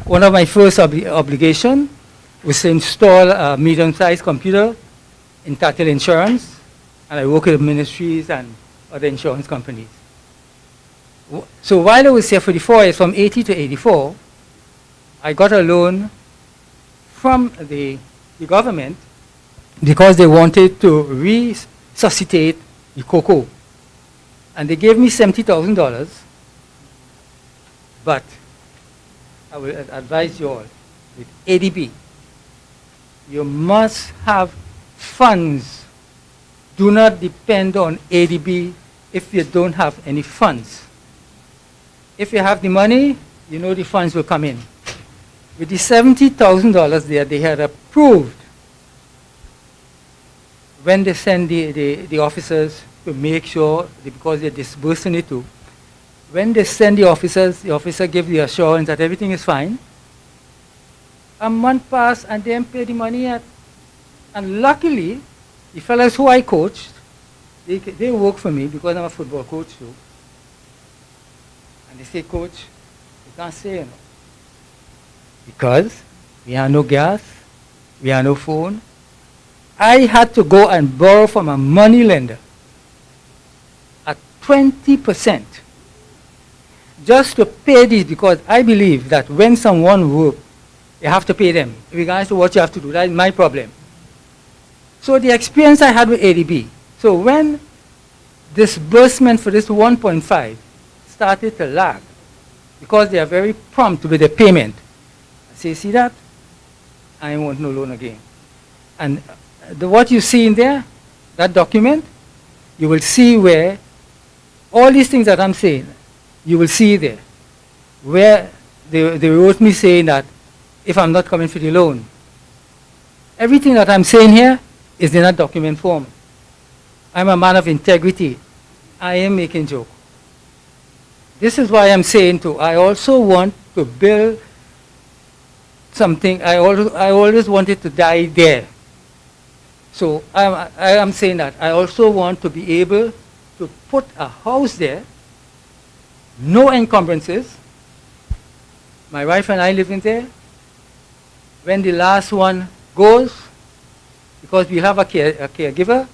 One of my first obligations was to install a medium-sized computer in Tatil Insurance, and I work with ministries and other insurance companies. So while I was here for the 4 years, from '80 to '84, I got a loan from the government because they wanted to resuscitate the cocoa. And they gave me $70,000, but I will advise you all, with ADB, you must have funds. Do not depend on ADB if you don't have any funds. If you have the money, you know the funds will come in. With the $70,000 there, they had approved when they send the officers to make sure, because they're disbursing it too, when they send the officer gives the assurance that everything is fine. A month passed and they didn't pay the money yet. And luckily, the fellows who I coached, they work for me because I'm a football coach too. And they say, Coach, you can't stay, you know. Because we have no gas, we have no phone. I had to go and borrow from a money lender at 20% just to pay this, because I believe that when someone works, you have to pay them, regardless of what you have to do. That is my problem. So the experience I had with ADB, so when disbursement for this 1.5 started to lag, because they are very prompt with the payment, I say, see that? I want no loan again. And what you see in there, that document, you will see where all these things that I'm saying, you will see there, where they wrote me saying that if I'm not coming for the loan. Everything that I'm saying here is in that document form. I'm a man of integrity. I am making joke. This is why I'm saying too, I also want to build something. I always wanted to die there. So I am saying that I also want to be able to put a house there, no encumbrances. My wife and I live in there. When the last one goes, because we have a caregiver,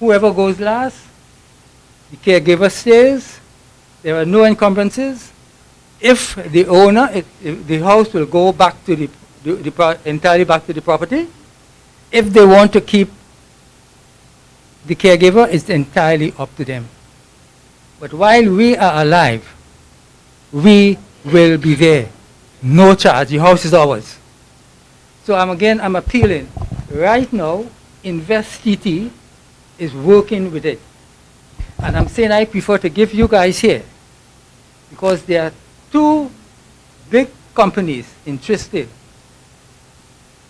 whoever goes last, the caregiver stays. There are no encumbrances. If the owner, the house will go back to entirely back to the property. If they want to keep the caregiver, it's entirely up to them. But while we are alive, we will be there. No charge. The house is ours. So I'm appealing. Right now, InvestTT is working with it. And I'm saying I prefer to give you guys here, because there are two big companies interested.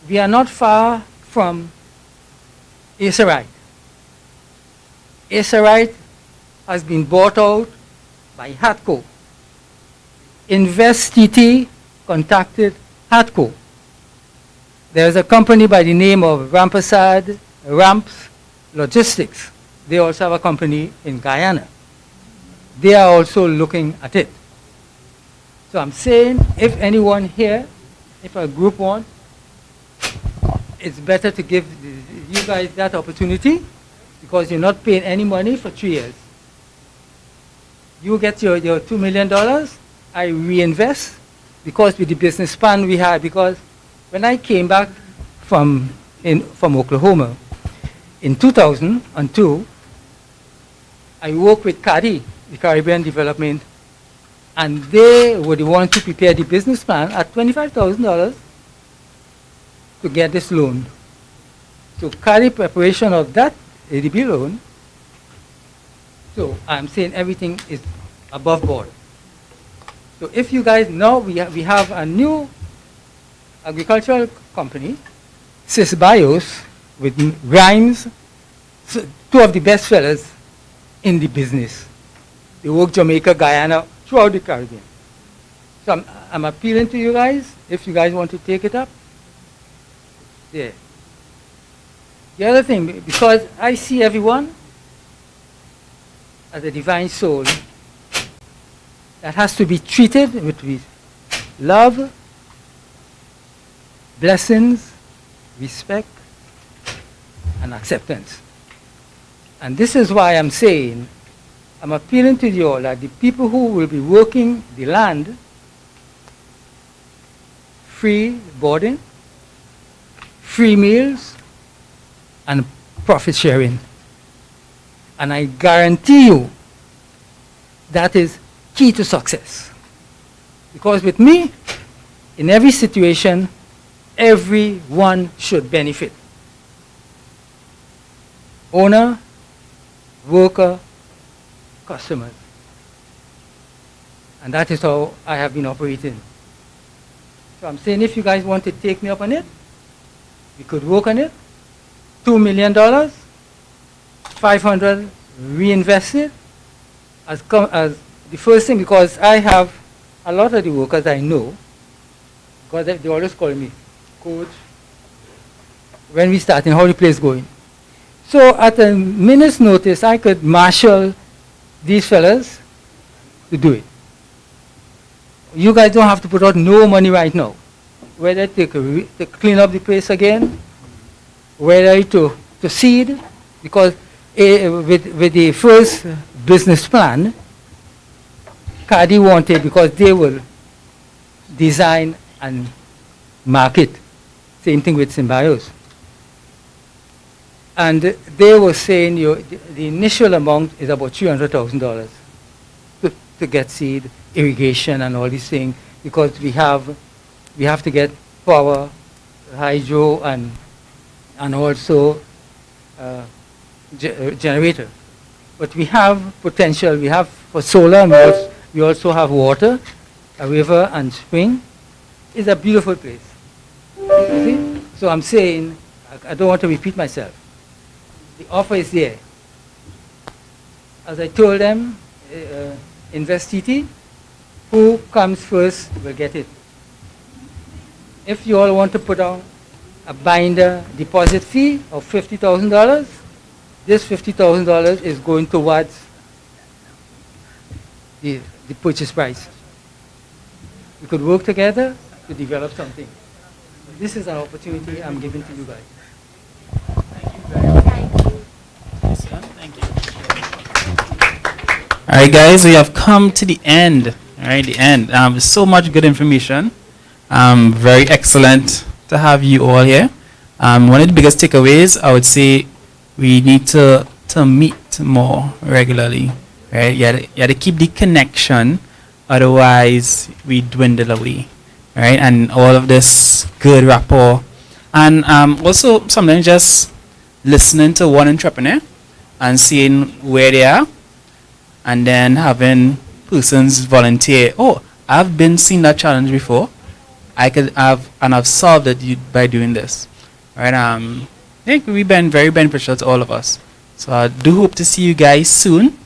We are not far from Acerite. Acerite has been bought out by Hatco. Invest TT contacted Hatco. There's a company by the name of Rampersad Ramps Logistics. They also have a company in Guyana. They are also looking at it. So I'm saying, if anyone here, if a group wants, it's better to give you guys that opportunity because you're not paying any money for 3 years. You get your $2 million, I reinvest because with the business plan we had, because when I came back from Oklahoma in 2002, I worked with CADI, the Caribbean Development, and they were the ones to prepare the business plan at $25,000 to get this loan. So CADI preparation of that ADB loan, so I'm saying everything is above board. So if you guys know, we have a new agricultural company, Sysbios, with Grimes, so 2 of the best fellas in the business. They work Jamaica, Guyana, throughout the Caribbean. So I'm appealing to you guys, if you guys want to take it up. Yeah. The other thing, because I see everyone as a divine soul that has to be treated with love, blessings, respect, and acceptance. And this is why I'm saying, I'm appealing to you all that the people who will be working the land, free boarding, free meals, and profit sharing. And I guarantee you that is key to success. Because with me, in every situation, everyone should benefit. Owner, worker, customers. And that is how I have been operating. So I'm saying if you guys want to take me up on it, we could work on it. $2 million, 500 reinvested as the first thing, because I have a lot of the workers I know, because they always call me, coach, when we starting, how the place going. So at a minute's notice, I could marshal these fellas to do it. You guys don't have to put out no money right now. Whether to clean up the place again, whether to seed, because with the first business plan, CADI wanted, because they will design and market. Same thing with Symbios. And they were saying the initial amount is about $300,000 to get seed, irrigation, and all these things, because we have to get power, hydro, and also generator. But we have potential. We have for solar, and we also have water, a river and spring. It's a beautiful place. You see? So I'm saying, I don't want to repeat myself. The offer is there. As I told them, Invest TT, who comes first will get it. If you all want to put down a binder deposit fee of $50,000, this $50,000 is going towards the purchase price. We could work together to develop something. This is an opportunity I'm giving to you guys. Thank you. All right, guys, we have come to the end. All right, the end. So much good information. Very excellent to have you all here. One of the biggest takeaways, I would say, we need to meet more regularly. Right? You have to keep the connection, otherwise we dwindle away. Right? And all of this good rapport. And also sometimes just listening to one entrepreneur and seeing where they are, and then having persons volunteer. Oh, I've been seeing that challenge before. I could have, and I've solved it by doing this. Right? think will be very beneficial to all of us. So I do hope to see you guys soon.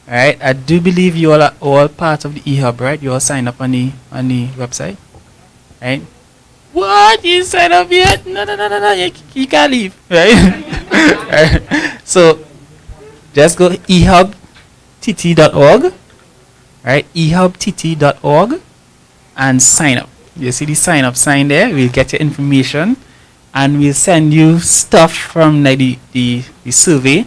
All right. I do believe you all are all part of the eHub, right? You all sign up on the website, right? What? You sign up yet? No. You can't leave, right? Alright. So just go ehubtt.org, right? ehubtt.org and sign up. You see the sign up sign there? We'll get your information and we'll send you stuff from like the survey,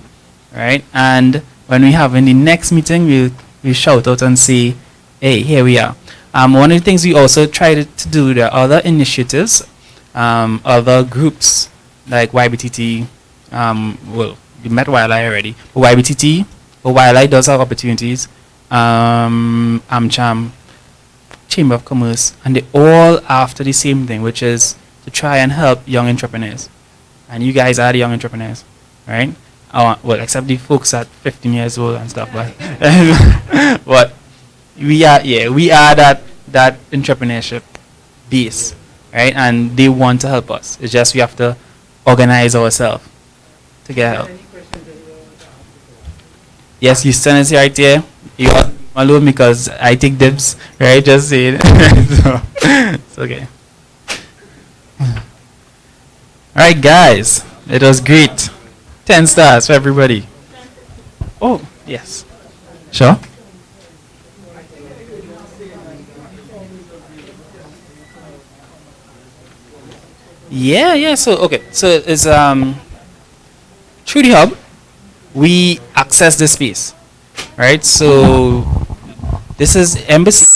right? And when we have in the next meeting, we'll shout out and say, hey, here we are. One of the things we also try to do, there are other initiatives, other groups like YBTT. Well, we met YLI already, but YBTT, but YLI does have opportunities. AmCham, Chamber of Commerce, and they all after the same thing, which is to try and help young entrepreneurs. And you guys are the young entrepreneurs, right? Well, except the folks at 15 years old and stuff, but but we are that entrepreneurship base, right? And they want to help us. It's just we have to organize ourselves to get help. Yes, Houston is right here. You are alone because I take dibs, right? Just say it. So, it's okay. Alright guys, it was great. 10 stars for everybody. Oh, yes. Sure. Yeah, so okay. So it's through the hub we access the space. Right? So this is Embassy.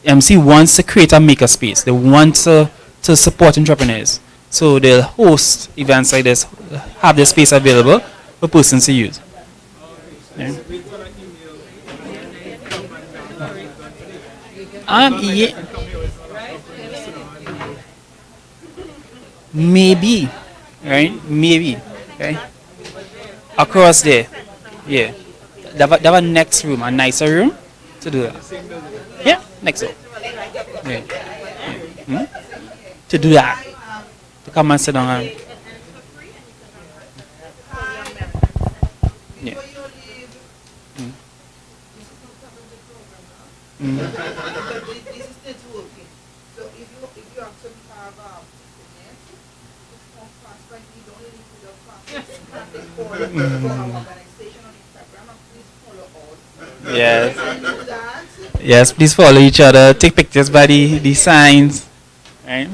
MC wants to create a maker space. They want to support entrepreneurs. So they'll host events like this, have the space available for persons to use. Yeah. Yeah. Maybe, right? Maybe, right? Across there, yeah. They have a next room, a nicer room to do that. Yeah, next door. Yeah. To do that. To come and sit down and... Yeah. Yes. Yes, please follow each other. Take pictures by the signs. Right?